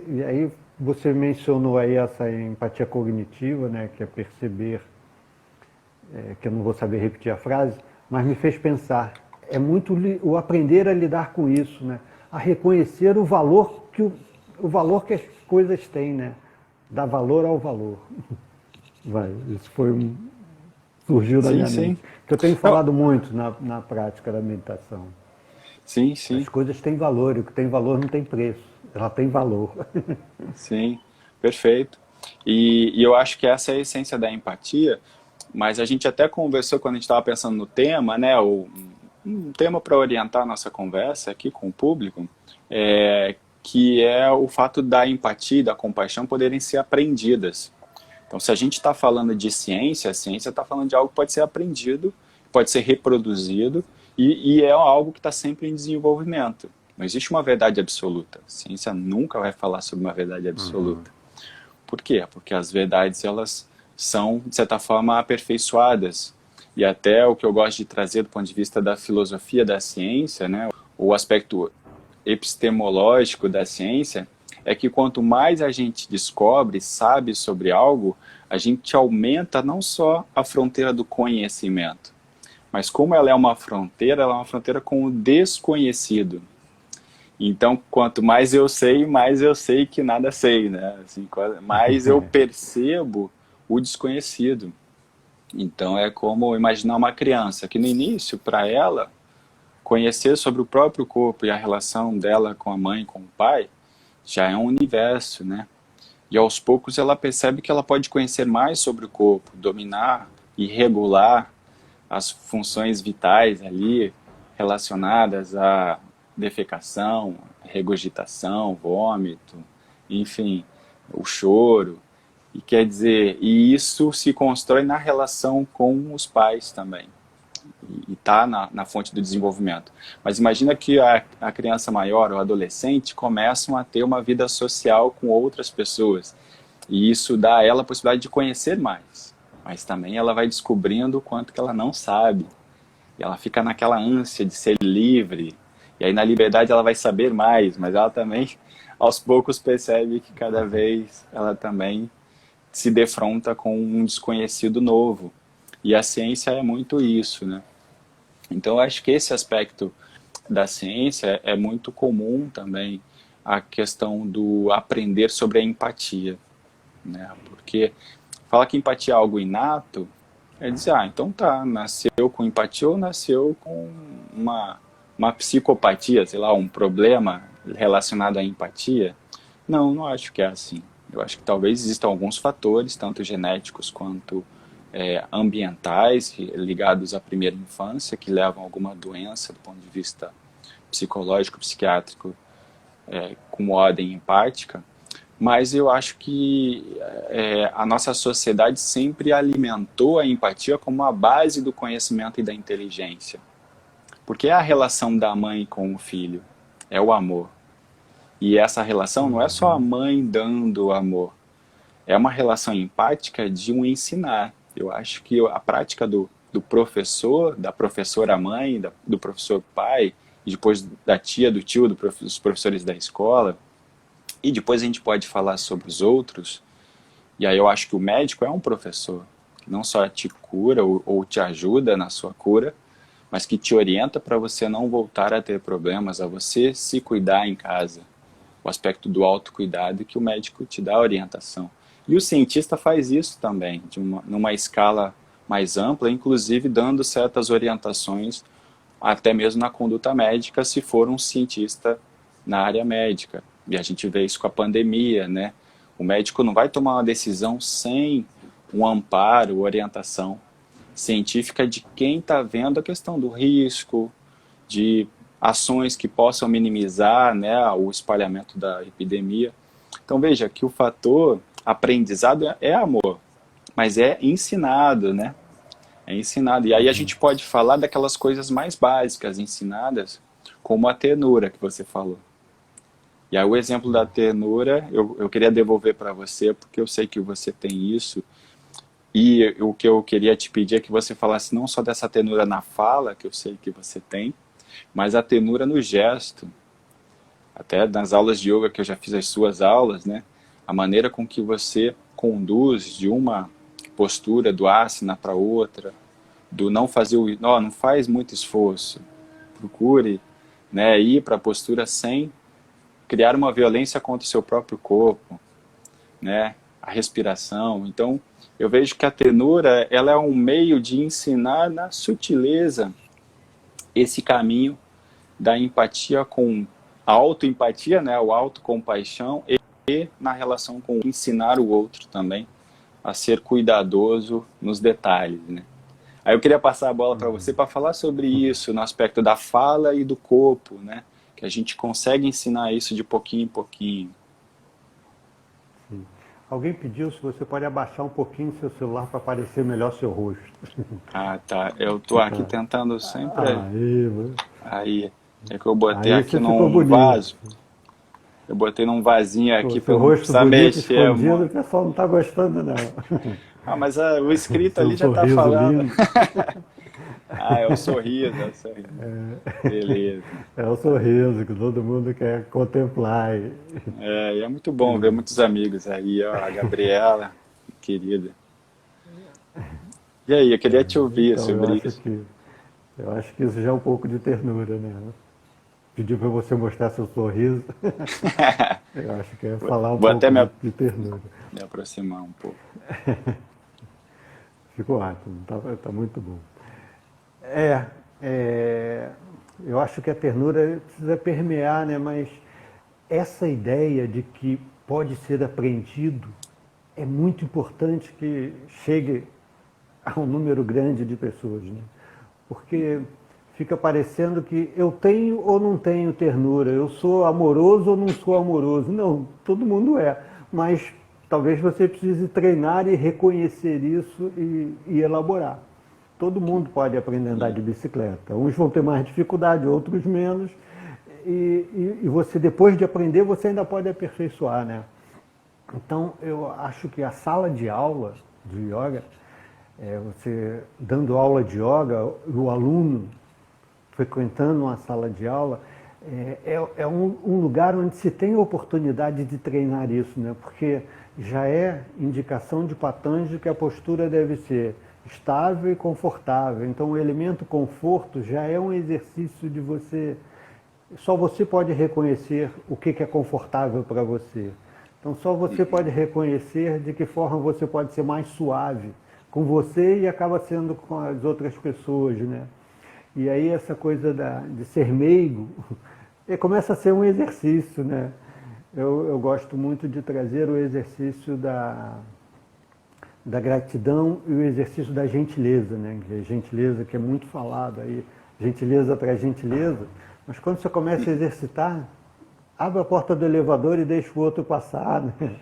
[SPEAKER 1] E aí você mencionou aí essa empatia cognitiva, né, que é perceber, que eu não vou saber repetir a frase, mas me fez pensar, é muito o aprender a lidar com isso, né, a reconhecer o valor que as coisas têm, né, dar valor ao valor. Isso surgiu da minha mente. Que eu tenho falado muito na prática da meditação.
[SPEAKER 2] Sim.
[SPEAKER 1] As coisas têm valor, e o que tem valor não tem preço. Ela tem valor.
[SPEAKER 2] Sim, perfeito. E eu acho que essa é a essência da empatia, mas a gente até conversou quando a gente estava pensando no tema, né? Um tema para orientar a nossa conversa aqui com o público, que é o fato da empatia e da compaixão poderem ser aprendidas. Então, se a gente está falando de ciência, a ciência está falando de algo que pode ser aprendido, pode ser reproduzido, e é algo que está sempre em desenvolvimento. Não existe uma verdade absoluta. A ciência nunca vai falar sobre uma verdade absoluta. Por quê? Porque as verdades, elas são, de certa forma, aperfeiçoadas. E até o que eu gosto de trazer do ponto de vista da filosofia da ciência, né, o aspecto epistemológico da ciência, é que quanto mais a gente descobre, sabe sobre algo, a gente aumenta não só a fronteira do conhecimento, Mas como ela é uma fronteira com o desconhecido. Então, quanto mais eu sei que nada sei, né? Assim, mais eu percebo o desconhecido. Então, é como imaginar uma criança que no início, para ela, conhecer sobre o próprio corpo e a relação dela com a mãe, com o pai, já é um universo, né? E aos poucos ela percebe que ela pode conhecer mais sobre o corpo, dominar e regular as funções vitais ali relacionadas à defecação, regurgitação, vômito, enfim, o choro. E quer dizer, e isso se constrói na relação com os pais também. E está na fonte do desenvolvimento. Mas imagina que a criança maior ou adolescente começam a ter uma vida social com outras pessoas. E isso dá a ela a possibilidade de conhecer mais. Mas também ela vai descobrindo o quanto que ela não sabe. E ela fica naquela ânsia de ser livre. E aí na liberdade ela vai saber mais, mas ela também aos poucos percebe que cada vez ela também se defronta com um desconhecido novo. E a ciência é muito isso, né? Então eu acho que esse aspecto da ciência é muito comum também, a questão do aprender sobre a empatia, né? Porque fala que empatia é algo inato, é dizer, então tá, nasceu com empatia ou nasceu com uma psicopatia, sei lá, um problema relacionado à empatia? Não, não acho que é assim. Eu acho que talvez existam alguns fatores, tanto genéticos quanto ambientais, ligados à primeira infância, que levam a alguma doença do ponto de vista psicológico, psiquiátrico, com ordem empática, mas eu acho que a nossa sociedade sempre alimentou a empatia como a base do conhecimento e da inteligência. Porque é a relação da mãe com o filho, é o amor. E essa relação não é só a mãe dando amor, é uma relação empática de um ensinar. Eu acho que a prática do professor, da professora mãe, do professor pai, e depois da tia, do tio, dos professores da escola, e depois a gente pode falar sobre os outros, e aí eu acho que o médico é um professor, que não só te cura ou te ajuda na sua cura, mas que te orienta para você não voltar a ter problemas, a você se cuidar em casa. O aspecto do autocuidado que o médico te dá orientação. E o cientista faz isso também, numa escala mais ampla, inclusive dando certas orientações, até mesmo na conduta médica, se for um cientista na área médica. E a gente vê isso com a pandemia, né? O médico não vai tomar uma decisão sem um amparo, orientação científica de quem está vendo a questão do risco, de ações que possam minimizar, né, o espalhamento da epidemia. Então veja que o fator aprendizado é amor, mas é ensinado, né? É ensinado. E aí a gente pode falar daquelas coisas mais básicas ensinadas, como a ternura que você falou. E aí o exemplo da ternura, eu queria devolver para você, porque eu sei que você tem isso. E o que eu queria te pedir é que você falasse não só dessa ternura na fala, que eu sei que você tem, mas a ternura no gesto. Até nas aulas de yoga que eu já fiz as suas aulas, né? A maneira com que você conduz de uma postura do asana para outra, do não fazer não faz muito esforço. Procure, né, ir para a postura sem criar uma violência contra o seu próprio corpo, né? A respiração. Então, eu vejo que a ternura, ela é um meio de ensinar na sutileza esse caminho da empatia com a autoempatia, né, o autocompaixão e na relação com ensinar o outro também a ser cuidadoso nos detalhes, né? Aí eu queria passar a bola para você para falar sobre isso no aspecto da fala e do corpo, né? Que a gente consegue ensinar isso de pouquinho em pouquinho.
[SPEAKER 1] Sim. Alguém pediu se você pode abaixar um pouquinho seu celular para aparecer melhor seu rosto.
[SPEAKER 2] Ah, tá. Eu tô aqui tentando sempre. Aí, é que eu botei
[SPEAKER 1] aí
[SPEAKER 2] aqui
[SPEAKER 1] ficou
[SPEAKER 2] num
[SPEAKER 1] bonito.
[SPEAKER 2] vaso. Eu botei num vasinho aqui para eu não
[SPEAKER 1] rosto
[SPEAKER 2] precisar
[SPEAKER 1] bonito,
[SPEAKER 2] mexer.
[SPEAKER 1] escondido, o pessoal não está gostando, não.
[SPEAKER 2] Mas o escrito ali já está falando. É o sorriso, é o sorriso. Beleza.
[SPEAKER 1] É o sorriso que todo mundo quer contemplar.
[SPEAKER 2] E é muito bom ver muitos amigos aí, ó, a Gabriela, querida. E aí, eu queria te ouvir
[SPEAKER 1] Então,
[SPEAKER 2] sobre
[SPEAKER 1] eu acho
[SPEAKER 2] isso.
[SPEAKER 1] que Eu acho que isso já é um pouco de ternura, né? Pedir para você mostrar seu sorriso, eu acho que é falar um
[SPEAKER 2] Vou até
[SPEAKER 1] pouco de ternura.
[SPEAKER 2] me aproximar um pouco.
[SPEAKER 1] Ficou ótimo, tá muito bom. É, é, eu acho que a ternura precisa permear, né? Mas essa ideia de que pode ser aprendido é muito importante que chegue a um número grande de pessoas, né? Porque fica parecendo que eu tenho ou não tenho ternura, eu sou amoroso ou não sou amoroso. Não, todo mundo é, mas talvez você precise treinar e reconhecer isso e elaborar. Todo mundo pode aprender a andar de bicicleta. Uns vão ter mais dificuldade, outros menos. E você, depois de aprender, você ainda pode aperfeiçoar, né? Então, eu acho que a sala de aula de yoga, você dando aula de yoga, o aluno frequentando uma sala de aula, é um lugar onde se tem a oportunidade de treinar isso, né? Porque já é indicação de Patanjali que a postura deve ser estável e confortável. Então, o elemento conforto já é um exercício de você. Só você pode reconhecer o que é confortável para você. Então, só você pode reconhecer de que forma você pode ser mais suave com você e acaba sendo com as outras pessoas, né? E aí essa coisa de ser meigo começa a ser um exercício, né? Eu gosto muito de trazer o exercício da gratidão e o exercício da gentileza, né? Que é gentileza que é muito falado aí, gentileza para gentileza, mas quando você começa a exercitar, abre a porta do elevador e deixa o outro passar, né?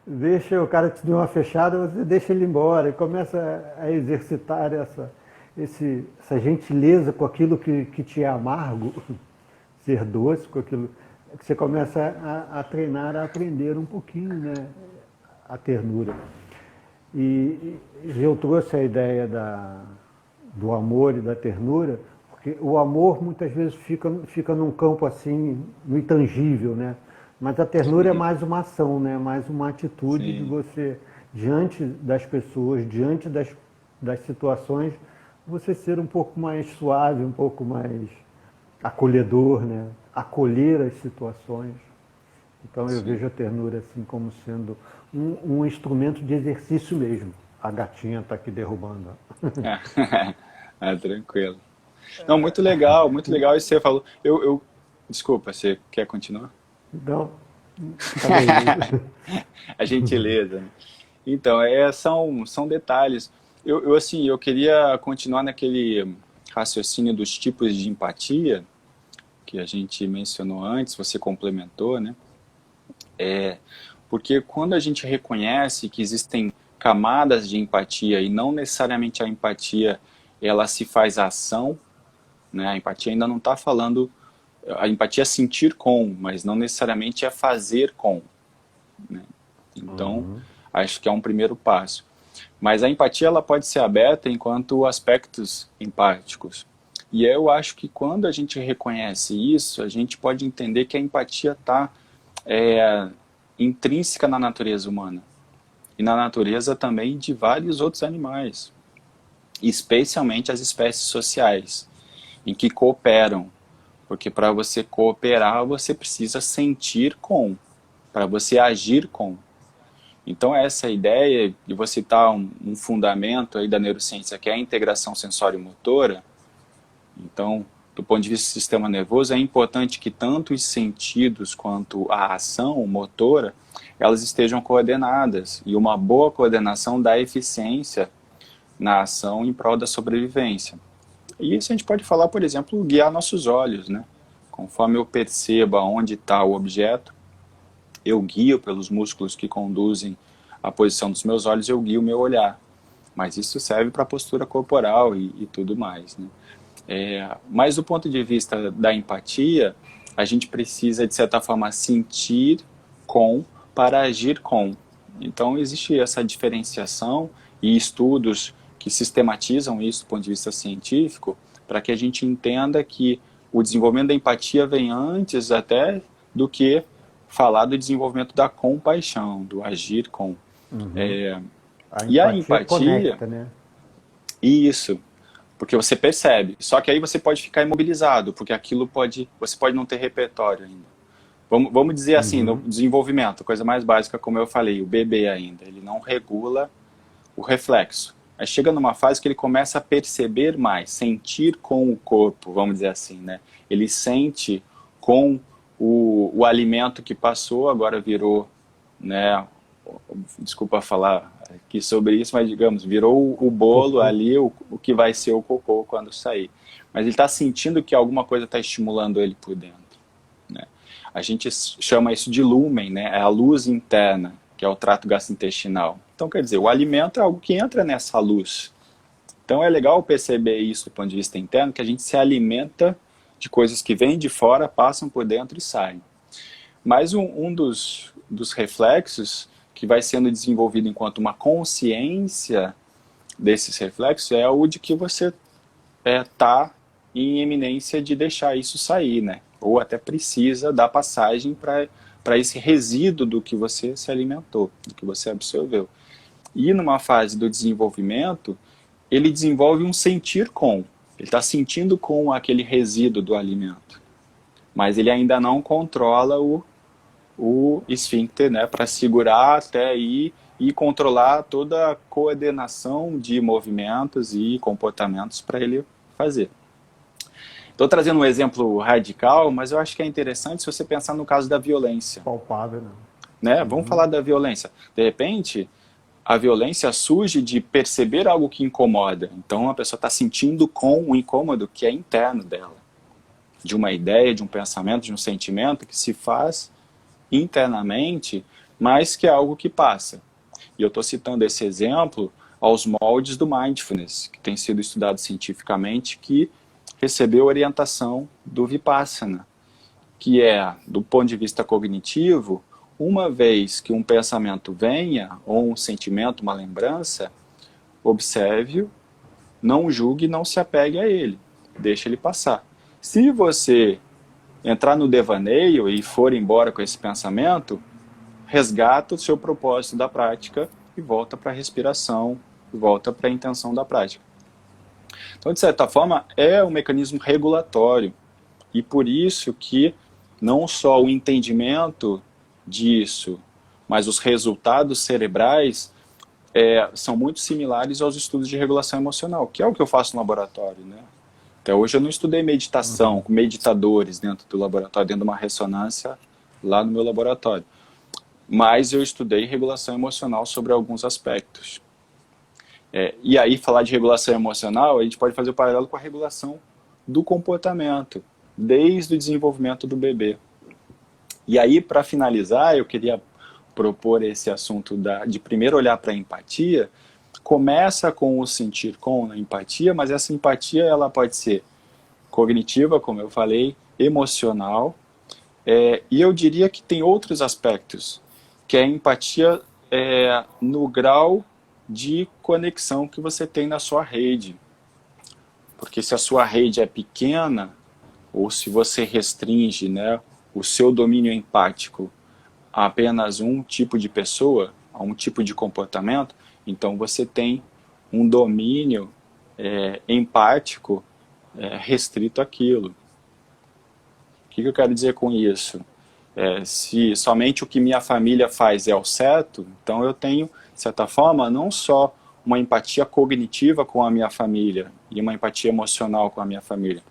[SPEAKER 1] Deixa o cara te dar uma fechada, você deixa ele embora e começa a exercitar essa gentileza com aquilo que te é amargo, ser doce com aquilo, que você começa a treinar, a aprender um pouquinho, né? A ternura. E eu trouxe a ideia do amor e da ternura, porque o amor muitas vezes fica num campo assim, no intangível, né? Mas a ternura é mais uma ação, né? Mais uma atitude de
[SPEAKER 2] Sim.
[SPEAKER 1] você, diante das pessoas, diante das situações, você ser um pouco mais suave, um pouco mais acolhedor, né? Acolher as situações. Então eu
[SPEAKER 2] Sim.
[SPEAKER 1] vejo a ternura assim como sendo um instrumento de exercício mesmo. A gatinha está aqui derrubando.
[SPEAKER 2] Tranquilo. Não, muito legal isso que você falou. Desculpa, você quer continuar?
[SPEAKER 1] Então, tá bem.
[SPEAKER 2] A gentileza, né? Então, são detalhes. Assim, eu queria continuar naquele raciocínio dos tipos de empatia que a gente mencionou antes, você complementou, né? Porque quando a gente reconhece que existem camadas de empatia e não necessariamente a empatia ela se faz ação, né? A empatia ainda não está falando, a empatia é sentir com, mas não necessariamente é fazer com, né? Então, acho que é um primeiro passo. Mas a empatia ela pode ser aberta enquanto aspectos empáticos. E eu acho que quando a gente reconhece isso, a gente pode entender que a empatia está intrínseca na natureza humana. E na natureza também de vários outros animais. Especialmente as espécies sociais, em que cooperam. Porque para você cooperar, você precisa sentir com, para você agir com. Então essa ideia de você citar um fundamento aí da neurociência, que é a integração sensório-motora. Então, do ponto de vista do sistema nervoso, é importante que tanto os sentidos quanto a ação motora, elas estejam coordenadas. E uma boa coordenação dá eficiência na ação em prol da sobrevivência. E isso a gente pode falar, por exemplo, guiar nossos olhos, né? Conforme eu perceba onde está o objeto, eu guio pelos músculos que conduzem a posição dos meus olhos, eu guio o meu olhar. Mas isso serve para a postura corporal e tudo mais, né? Mas do ponto de vista da empatia, a gente precisa, de certa forma, sentir com para agir com. Então existe essa diferenciação e estudos que sistematizam isso do ponto de vista científico, para que a gente entenda que o desenvolvimento da empatia vem antes até do que falar do desenvolvimento da compaixão, do agir com.
[SPEAKER 1] A
[SPEAKER 2] E a
[SPEAKER 1] empatia
[SPEAKER 2] empatia,
[SPEAKER 1] conecta, né?
[SPEAKER 2] isso, porque você percebe. Só que aí você pode ficar imobilizado, porque você pode não ter repertório ainda. Vamos dizer assim, no
[SPEAKER 1] Uhum.
[SPEAKER 2] desenvolvimento, coisa mais básica, como eu falei, o bebê ainda, ele não regula o reflexo. Aí chega numa fase que ele começa a perceber mais, sentir com o corpo, vamos dizer assim, né? Ele sente com o alimento que passou, agora virou, né? Desculpa falar aqui sobre isso, mas digamos, virou o bolo
[SPEAKER 1] Cocô.
[SPEAKER 2] ali, o que vai ser o cocô quando sair. Mas ele está sentindo que alguma coisa está estimulando ele por dentro, né? A gente chama isso de lumen, né? É a luz interna, que é o trato gastrointestinal. Então, quer dizer, o alimento é algo que entra nessa luz. Então, é legal perceber isso do ponto de vista interno, que a gente se alimenta de coisas que vêm de fora, passam por dentro e saem. Mas um dos reflexos que vai sendo desenvolvido enquanto uma consciência desses reflexos é o de que você está em iminência de deixar isso sair, né? Ou até precisa dar passagem para esse resíduo do que você se alimentou, do que você absorveu. E numa fase do desenvolvimento, ele desenvolve um sentir com. Ele está sentindo com aquele resíduo do alimento. Mas ele ainda não controla o esfíncter, né, para segurar até aí e controlar toda a coordenação de movimentos e comportamentos para ele fazer. Estou trazendo um exemplo radical, mas eu acho que é interessante se você pensar no caso da violência,
[SPEAKER 1] Palpável, né?
[SPEAKER 2] né? Vamos
[SPEAKER 1] Uhum.
[SPEAKER 2] falar da violência. De repente, a violência surge de perceber algo que incomoda. Então, a pessoa está sentindo com o incômodo que é interno dela, de uma ideia, de um pensamento, de um sentimento que se faz internamente, mas que é algo que passa. E eu estou citando esse exemplo aos moldes do mindfulness, que tem sido estudado cientificamente, que recebeu orientação do Vipassana, que é, do ponto de vista cognitivo, uma vez que um pensamento venha, ou um sentimento, uma lembrança, observe-o, não julgue, não se apegue a ele, deixe ele passar. Se você entrar no devaneio e for embora com esse pensamento, resgata o seu propósito da prática e volta para a respiração, volta para a intenção da prática. Então, de certa forma, é um mecanismo regulatório. E por isso que não só o entendimento disso, mas os resultados cerebrais são muito similares aos estudos de regulação emocional, que é o que eu faço no laboratório, né? Até hoje eu não estudei meditação
[SPEAKER 1] Uhum.
[SPEAKER 2] com meditadores dentro do laboratório, dentro de uma ressonância lá no meu laboratório. Mas eu estudei regulação emocional sobre alguns aspectos. E aí, falar de regulação emocional, a gente pode fazer o paralelo com a regulação do comportamento, desde o desenvolvimento do bebê. E aí, para finalizar, eu queria propor esse assunto de primeiro olhar para a empatia. Começa com o sentir com a empatia, mas essa empatia ela pode ser cognitiva, como eu falei, emocional, e eu diria que tem outros aspectos, que é a empatia no grau de conexão que você tem na sua rede. Porque se a sua rede é pequena, ou se você restringe, né, o seu domínio empático a apenas um tipo de pessoa, a um tipo de comportamento, então você tem um domínio empático restrito àquilo. O que eu quero dizer com isso? Se somente o que minha família faz é o certo, então eu tenho, de certa forma, não só uma empatia cognitiva com a minha família e uma empatia emocional com a minha família,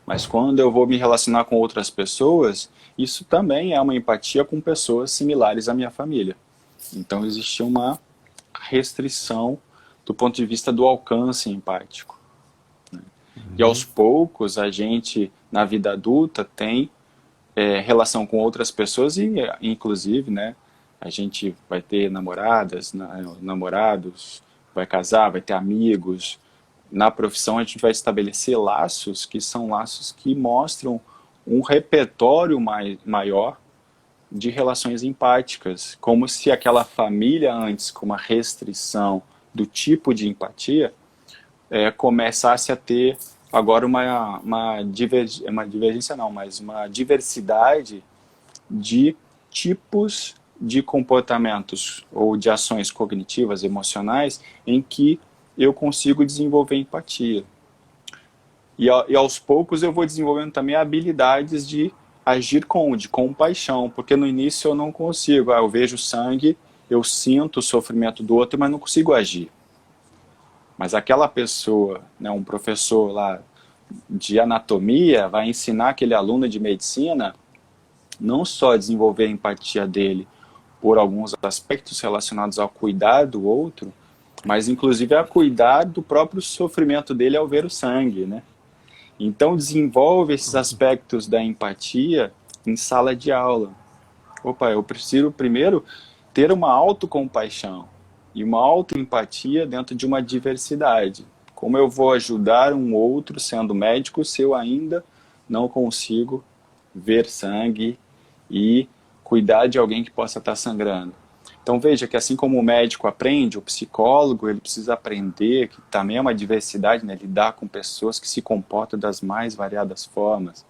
[SPEAKER 2] mas quando eu vou me relacionar com outras pessoas, isso também é uma empatia com pessoas similares à minha família. Então existe uma restrição do ponto de vista do alcance empático. E aos
[SPEAKER 1] Uhum.
[SPEAKER 2] poucos a gente, na vida adulta, tem relação com outras pessoas e, inclusive, né, a gente vai ter namoradas, namorados, vai casar, vai ter amigos. Na profissão a gente vai estabelecer laços que são laços que mostram um repertório maior de relações empáticas, como se aquela família antes com uma restrição do tipo de empatia começasse a ter agora uma divergência não, mas uma diversidade de tipos de comportamentos ou de ações cognitivas, emocionais, em que eu consigo desenvolver empatia. E aos poucos eu vou desenvolvendo também habilidades de agir de compaixão, porque no início eu não consigo. Eu vejo sangue, eu sinto o sofrimento do outro, mas não consigo agir. Mas aquela pessoa, né, um professor lá de anatomia, vai ensinar aquele aluno de medicina não só a desenvolver a empatia dele por alguns aspectos relacionados ao cuidar do outro, mas inclusive a cuidar do próprio sofrimento dele ao ver o sangue, né? Então desenvolve esses aspectos da empatia em sala de aula. Opa, eu preciso primeiro ter uma autocompaixão e uma autoempatia dentro de uma diversidade. Como eu vou ajudar um outro sendo médico se eu ainda não consigo ver sangue e cuidar de alguém que possa estar sangrando? Então veja que assim como o médico aprende, o psicólogo ele precisa aprender que também é uma diversidade, né? Lidar com pessoas que se comportam das mais variadas formas.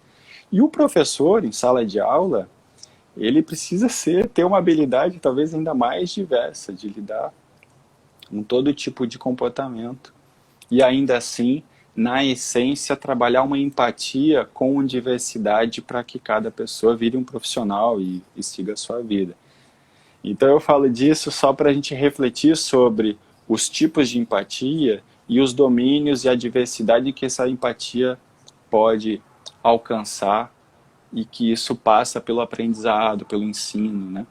[SPEAKER 2] E o professor, em sala de aula, ele precisa ter uma habilidade talvez ainda mais diversa de lidar com todo tipo de comportamento. E ainda assim, na essência, trabalhar uma empatia com diversidade para que cada pessoa vire um profissional e siga a sua vida. Então eu falo disso só para a gente refletir sobre os tipos de empatia e os domínios e a diversidade que essa empatia pode alcançar e que isso passa pelo aprendizado, pelo ensino, né?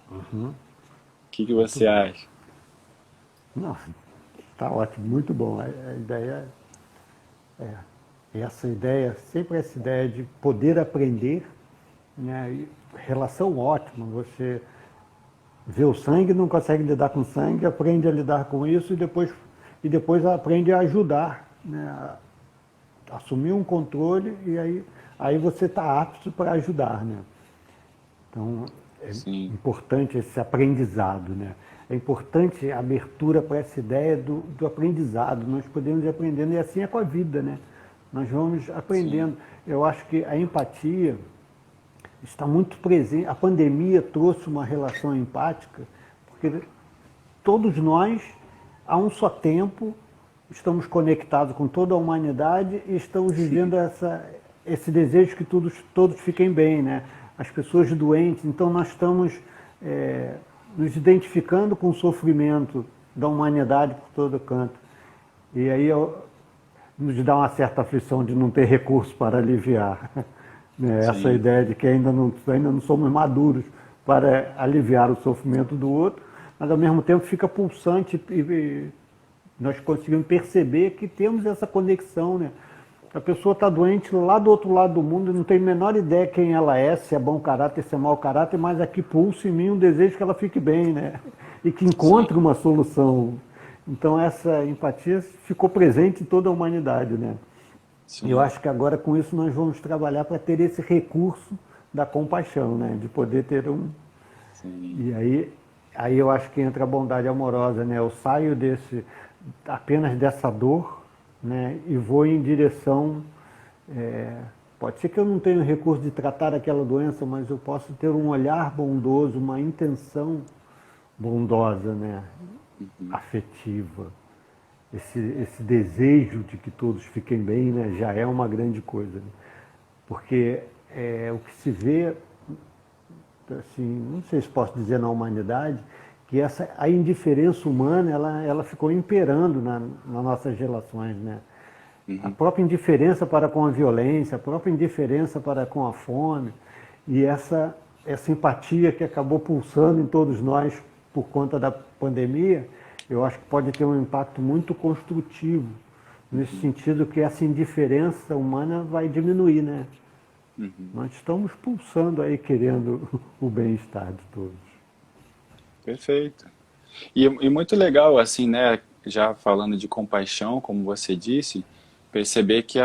[SPEAKER 1] Uhum.
[SPEAKER 2] O que
[SPEAKER 1] Muito
[SPEAKER 2] você
[SPEAKER 1] bom.
[SPEAKER 2] acha?
[SPEAKER 1] Não, tá ótimo, muito bom. A ideia é essa ideia, sempre essa ideia de poder aprender, né? E relação ótima, você vê o sangue, não consegue lidar com sangue, aprende a lidar com isso e depois aprende a ajudar, né? A assumir um controle e aí você está apto para ajudar, né? Então é
[SPEAKER 2] Sim,
[SPEAKER 1] importante esse aprendizado, né? É importante a abertura para essa ideia do aprendizado. Nós podemos ir aprendendo, e assim é com a vida, né? Nós vamos
[SPEAKER 2] sim,
[SPEAKER 1] aprendendo. Eu acho que a empatia está muito presente. A pandemia trouxe uma relação empática, porque todos nós, a um só tempo, estamos conectados com toda a humanidade e estamos vivendo esse desejo que todos fiquem bem, né? As pessoas doentes, então nós estamos nos identificando com o sofrimento da humanidade por todo canto. E aí nos dá uma certa aflição de não ter recurso para aliviar. Né? Essa
[SPEAKER 2] sim,
[SPEAKER 1] ideia de que ainda não somos maduros para aliviar o sofrimento do outro, mas ao mesmo tempo fica pulsante e nós conseguimos perceber que temos essa conexão, né? A pessoa está doente lá do outro lado do mundo, não tem a menor ideia quem ela é, se é bom caráter, se é mau caráter, mas aqui pulsa em mim um desejo que ela fique bem, né? E que encontre
[SPEAKER 2] sim,
[SPEAKER 1] uma solução. Então essa empatia ficou presente em toda a humanidade, né? E eu
[SPEAKER 2] sim,
[SPEAKER 1] acho que agora com isso nós vamos trabalhar para ter esse recurso da compaixão, né? De poder ter um.
[SPEAKER 2] sim,
[SPEAKER 1] E aí eu acho que entra a bondade amorosa, né? Eu saio apenas dessa dor, né? E vou em direção. é, Pode ser que eu não tenha o recurso de tratar aquela doença, mas eu posso ter um olhar bondoso, uma intenção bondosa, né? Afetiva. Esse desejo de que todos fiquem bem, né? Já é uma grande coisa, né? Porque o que se vê, assim, não sei se posso dizer na humanidade, que a indiferença humana ela ficou imperando nas nossas relações, né? A
[SPEAKER 2] uhum,
[SPEAKER 1] própria indiferença para com a violência, a própria indiferença para com a fome, e essa empatia que acabou pulsando em todos nós por conta da pandemia, eu acho que pode ter um impacto muito construtivo, nesse
[SPEAKER 2] uhum,
[SPEAKER 1] sentido que essa indiferença humana vai diminuir, né?
[SPEAKER 2] uhum.
[SPEAKER 1] Nós estamos pulsando aí, querendo o bem-estar de todos.
[SPEAKER 2] Perfeito. E muito legal, assim, né? Já falando de compaixão, como você disse, perceber que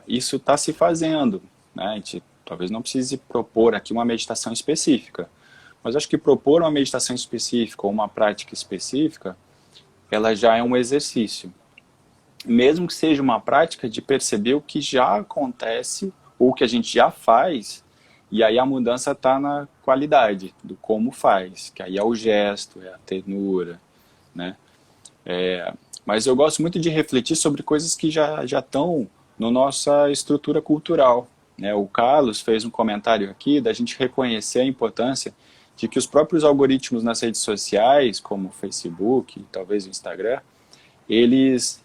[SPEAKER 2] isso está se fazendo, né? A gente talvez não precise propor aqui uma meditação específica, mas acho que propor uma meditação específica ou uma prática específica, ela já é um exercício. Mesmo que seja uma prática de perceber o que já acontece ou o que a gente já faz, e aí a mudança está na qualidade do como faz, que aí é o gesto, é a ternura, né? Mas eu gosto muito de refletir sobre coisas que já estão na nossa estrutura cultural, né? O Carlos fez um comentário aqui da gente reconhecer a importância de que os próprios algoritmos nas redes sociais, como o Facebook, talvez o Instagram, eles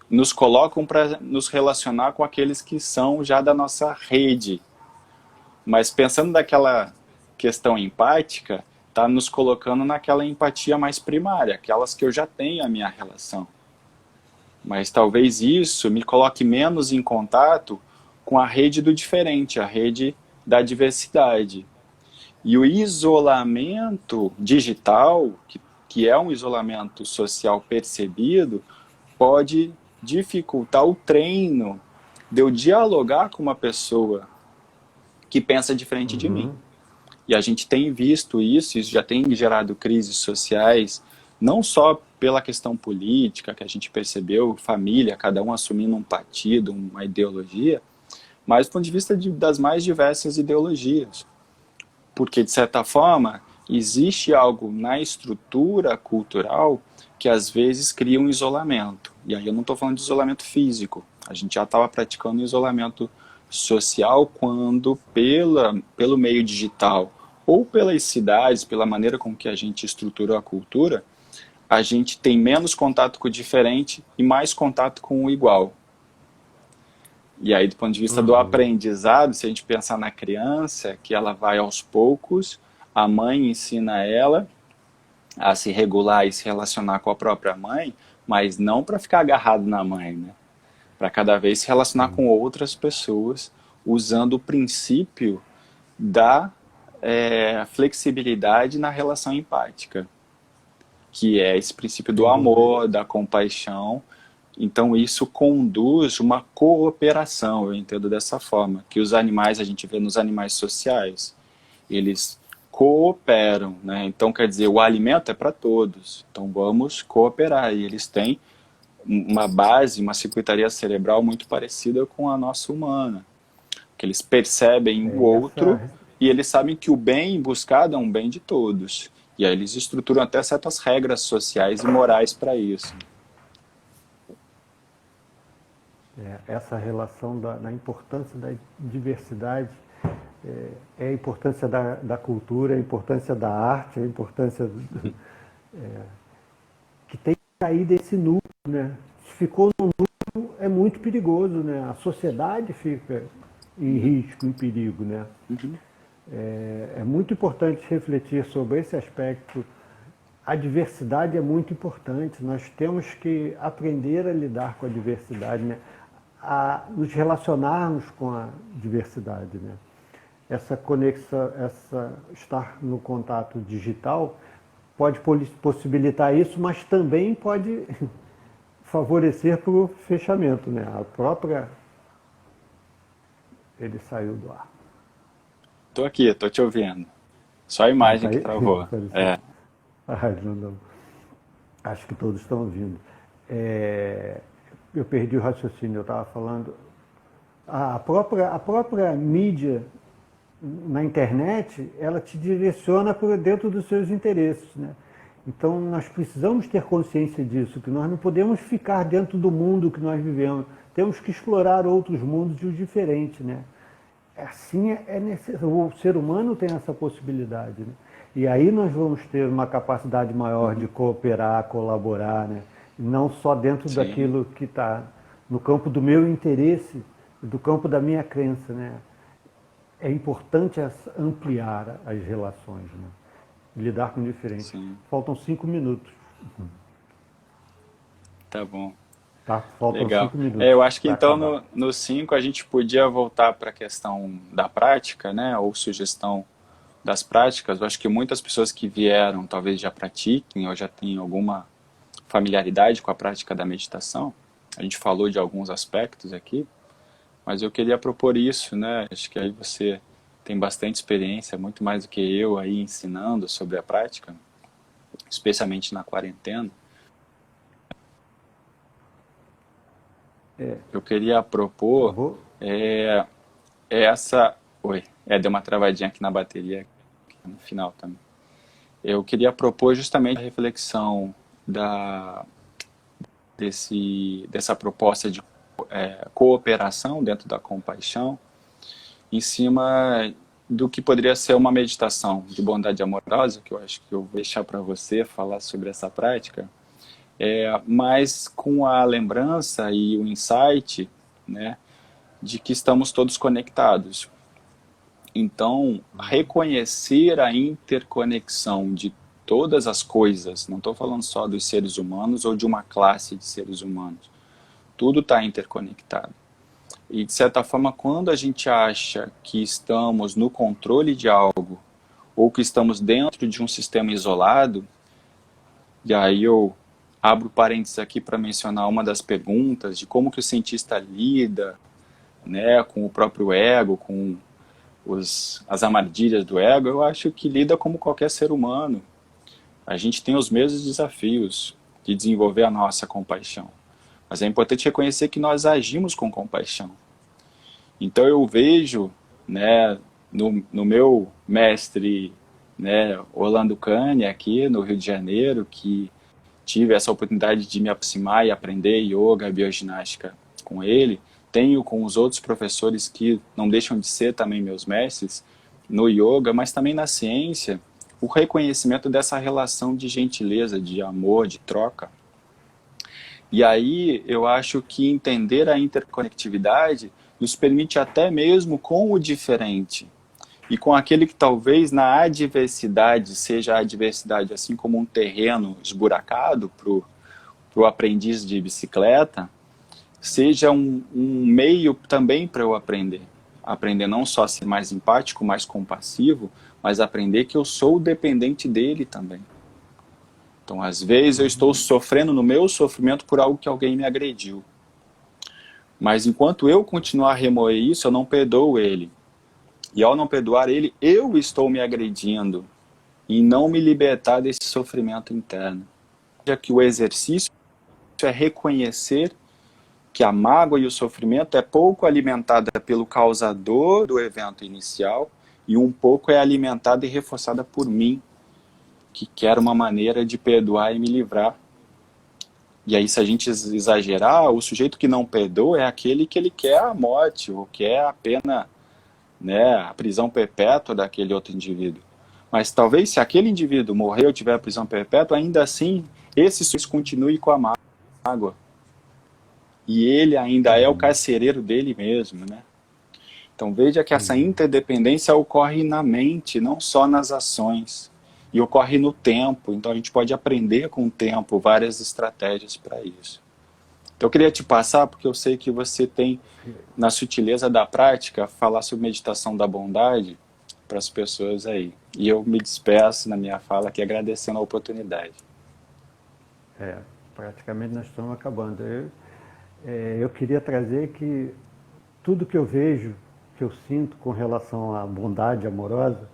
[SPEAKER 2] nos colocam para nos relacionar com aqueles que são já da nossa rede. Mas pensando daquela questão empática, está nos colocando naquela empatia mais primária, aquelas que eu já tenho a minha relação. Mas talvez isso me coloque menos em contato com a rede do diferente, a rede da diversidade. E o isolamento digital, que é um isolamento social percebido, pode dificultar o treino de eu dialogar com uma pessoa que pensa diferente de mim.
[SPEAKER 1] Uhum.
[SPEAKER 2] E a gente tem visto isso já tem gerado crises sociais, não só pela questão política, que a gente percebeu, família, cada um assumindo um partido, uma ideologia, mas do ponto de vista das mais diversas ideologias. Porque, de certa forma, existe algo na estrutura cultural que às vezes cria um isolamento. E aí eu não estou falando de isolamento físico. A gente já estava praticando isolamento social quando, pelo meio digital ou pelas cidades, pela maneira com que a gente estruturou a cultura, a gente tem menos contato com o diferente e mais contato com o igual. E aí, do ponto de vista do
[SPEAKER 1] Uhum.
[SPEAKER 2] aprendizado, se a gente pensar na criança, que ela vai aos poucos, a mãe ensina ela a se regular e se relacionar com a própria mãe, mas não para ficar agarrado na mãe, né? Para cada vez se relacionar
[SPEAKER 1] Sim.
[SPEAKER 2] com outras pessoas, usando o princípio da flexibilidade na relação empática, que é esse princípio do
[SPEAKER 1] Sem dúvida.
[SPEAKER 2] amor, da compaixão. Então isso conduz uma cooperação, eu entendo dessa forma, que os animais, a gente vê nos animais sociais, eles cooperam, né? Então quer dizer, o alimento é para todos, então vamos cooperar, e eles têm uma base, uma circuitaria cerebral muito parecida com a nossa humana, que eles percebem o outro
[SPEAKER 1] Essa,
[SPEAKER 2] e eles sabem que o bem buscado é um bem de todos. E aí eles estruturam até certas regras sociais e morais para isso.
[SPEAKER 1] essa relação da importância da diversidade, é a importância da cultura, a importância da arte, a importância que tem que sair desse núcleo, né? Se ficou no núcleo, é muito perigoso, né? A sociedade fica em risco, em perigo, né?
[SPEAKER 2] Uhum.
[SPEAKER 1] É muito importante refletir sobre esse aspecto. A diversidade é muito importante. Nós temos que aprender a lidar com a diversidade, né? A nos relacionarmos com a diversidade, né? Essa conexão, estar no contato digital pode possibilitar isso, mas também pode favorecer para o fechamento, né? A própria ele saiu do ar.
[SPEAKER 2] Tô aqui, tô te ouvindo. Só a
[SPEAKER 1] Ah, tá
[SPEAKER 2] imagem que
[SPEAKER 1] aí?
[SPEAKER 2] travou.
[SPEAKER 1] Apareceu.
[SPEAKER 2] É,
[SPEAKER 1] Ah, não. Acho que todos estão ouvindo. É, eu perdi o raciocínio, eu estava falando. A própria mídia na internet, ela te direciona para dentro dos seus interesses, né? Então nós precisamos ter consciência disso, que nós não podemos ficar dentro do mundo que nós vivemos. Temos que explorar outros mundos e o diferente, né? Assim é necessário. O ser humano tem essa possibilidade, né? E aí nós vamos ter uma capacidade maior de cooperar, colaborar, né? Não só dentro
[SPEAKER 2] sim,
[SPEAKER 1] daquilo que está no campo do meu interesse, do campo da minha crença, né? É importante ampliar as relações, né? Lidar com o diferente.
[SPEAKER 2] sim.
[SPEAKER 1] Faltam 5 minutos,
[SPEAKER 2] Tá bom.
[SPEAKER 1] tá? Faltam
[SPEAKER 2] Legal.
[SPEAKER 1] 5 minutos
[SPEAKER 2] Eu acho que
[SPEAKER 1] para
[SPEAKER 2] então
[SPEAKER 1] acabar.
[SPEAKER 2] no 5 a gente podia voltar para a questão da prática, né? Ou sugestão das práticas. Eu acho que muitas pessoas que vieram talvez já pratiquem ou já tenham alguma familiaridade com a prática da meditação. A gente falou de alguns aspectos aqui, mas eu queria propor isso, né? Acho que aí você tem bastante experiência, muito mais do que eu aí ensinando sobre a prática, especialmente na quarentena. Eu queria
[SPEAKER 1] Eu
[SPEAKER 2] propor
[SPEAKER 1] vou.
[SPEAKER 2] é, essa. Oi, deu uma travadinha aqui na bateria aqui no final também. Eu queria propor justamente a reflexão da dessa proposta de cooperação dentro da compaixão, em cima do que poderia ser uma meditação de bondade amorosa, que eu acho que eu vou deixar para você falar sobre essa prática, mas com a lembrança e o insight, né, de que estamos todos conectados. Então, reconhecer a interconexão de todas as coisas, não estou falando só dos seres humanos ou de uma classe de seres humanos, tudo está interconectado. E, de certa forma, quando a gente acha que estamos no controle de algo, ou que estamos dentro de um sistema isolado, e aí eu abro parênteses aqui para mencionar uma das perguntas de como que o cientista lida, né, com o próprio ego, com as armadilhas do ego. Eu acho que lida como qualquer ser humano. A gente tem os mesmos desafios de desenvolver a nossa compaixão. Mas é importante reconhecer que nós agimos com compaixão. Então eu vejo, né, no meu mestre, né, Orlando Cane, aqui no Rio de Janeiro, que tive essa oportunidade de me aproximar e aprender yoga, bioginástica com ele, tenho com os outros professores que não deixam de ser também meus mestres no yoga, mas também na ciência, o reconhecimento dessa relação de gentileza, de amor, de troca. E aí eu acho que entender a interconectividade nos permite até mesmo com o diferente e com aquele que talvez na adversidade seja a adversidade, assim como um terreno esburacado para o aprendiz de bicicleta, seja um meio também para eu aprender. Aprender não só a ser mais empático, mais compassivo, mas aprender que eu sou dependente dele também. Então, às vezes, eu estou sofrendo no meu sofrimento por algo que alguém me agrediu. Mas enquanto eu continuar a remoer isso, eu não perdoo ele. E ao não perdoar ele, eu estou me agredindo e não me libertar desse sofrimento interno. Já que o exercício é reconhecer que a mágoa e o sofrimento é pouco alimentada pelo causador do evento inicial e um pouco é alimentada e reforçada por mim, que quer uma maneira de perdoar e me livrar. E aí, se a gente exagerar, o sujeito que não perdoa é aquele que ele quer a morte, ou quer a pena, né, a prisão perpétua daquele outro indivíduo. Mas talvez se aquele indivíduo morrer ou tiver a prisão perpétua, ainda assim, esse sujeito continue com a mágoa. E ele ainda é o carcereiro dele mesmo, né? Então veja que essa interdependência ocorre na mente, não só nas ações. E ocorre no tempo, então a gente pode aprender com o tempo várias estratégias para isso. Então eu queria te passar, porque eu sei que você tem, na sutileza da prática, falar sobre meditação da bondade para as pessoas aí. E eu me despeço na minha fala aqui agradecendo a oportunidade.
[SPEAKER 1] Praticamente nós estamos acabando. Eu queria trazer que tudo que eu vejo, que eu sinto com relação à bondade amorosa,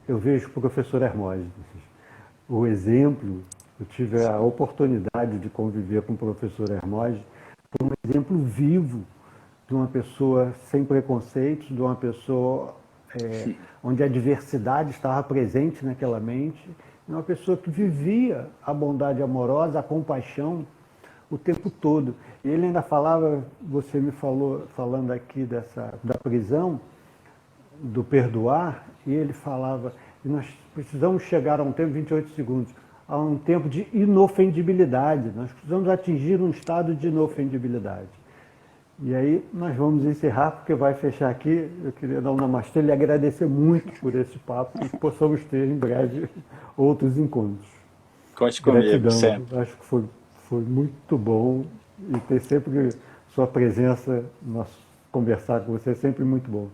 [SPEAKER 1] eu vejo o professor Hermógenes. O exemplo, eu tive a oportunidade de conviver com o professor Hermógenes, foi um exemplo vivo de uma pessoa sem preconceitos, de uma pessoa onde a diversidade estava presente naquela mente, uma pessoa que vivia a bondade amorosa, a compaixão, o tempo todo. E ele ainda falava, você me falou, falando aqui da prisão, do perdoar, e ele falava, nós precisamos chegar a um tempo, 28 segundos, a um tempo de inofendibilidade, nós precisamos atingir um estado de inofendibilidade. E aí nós vamos encerrar, porque vai fechar aqui. Eu queria dar um namastê e agradecer muito por esse papo e que possamos ter em breve outros encontros.
[SPEAKER 2] Conte comigo,
[SPEAKER 1] gratidão,
[SPEAKER 2] sempre.
[SPEAKER 1] acho que foi muito bom e ter sempre sua presença, conversar com você é sempre muito bom.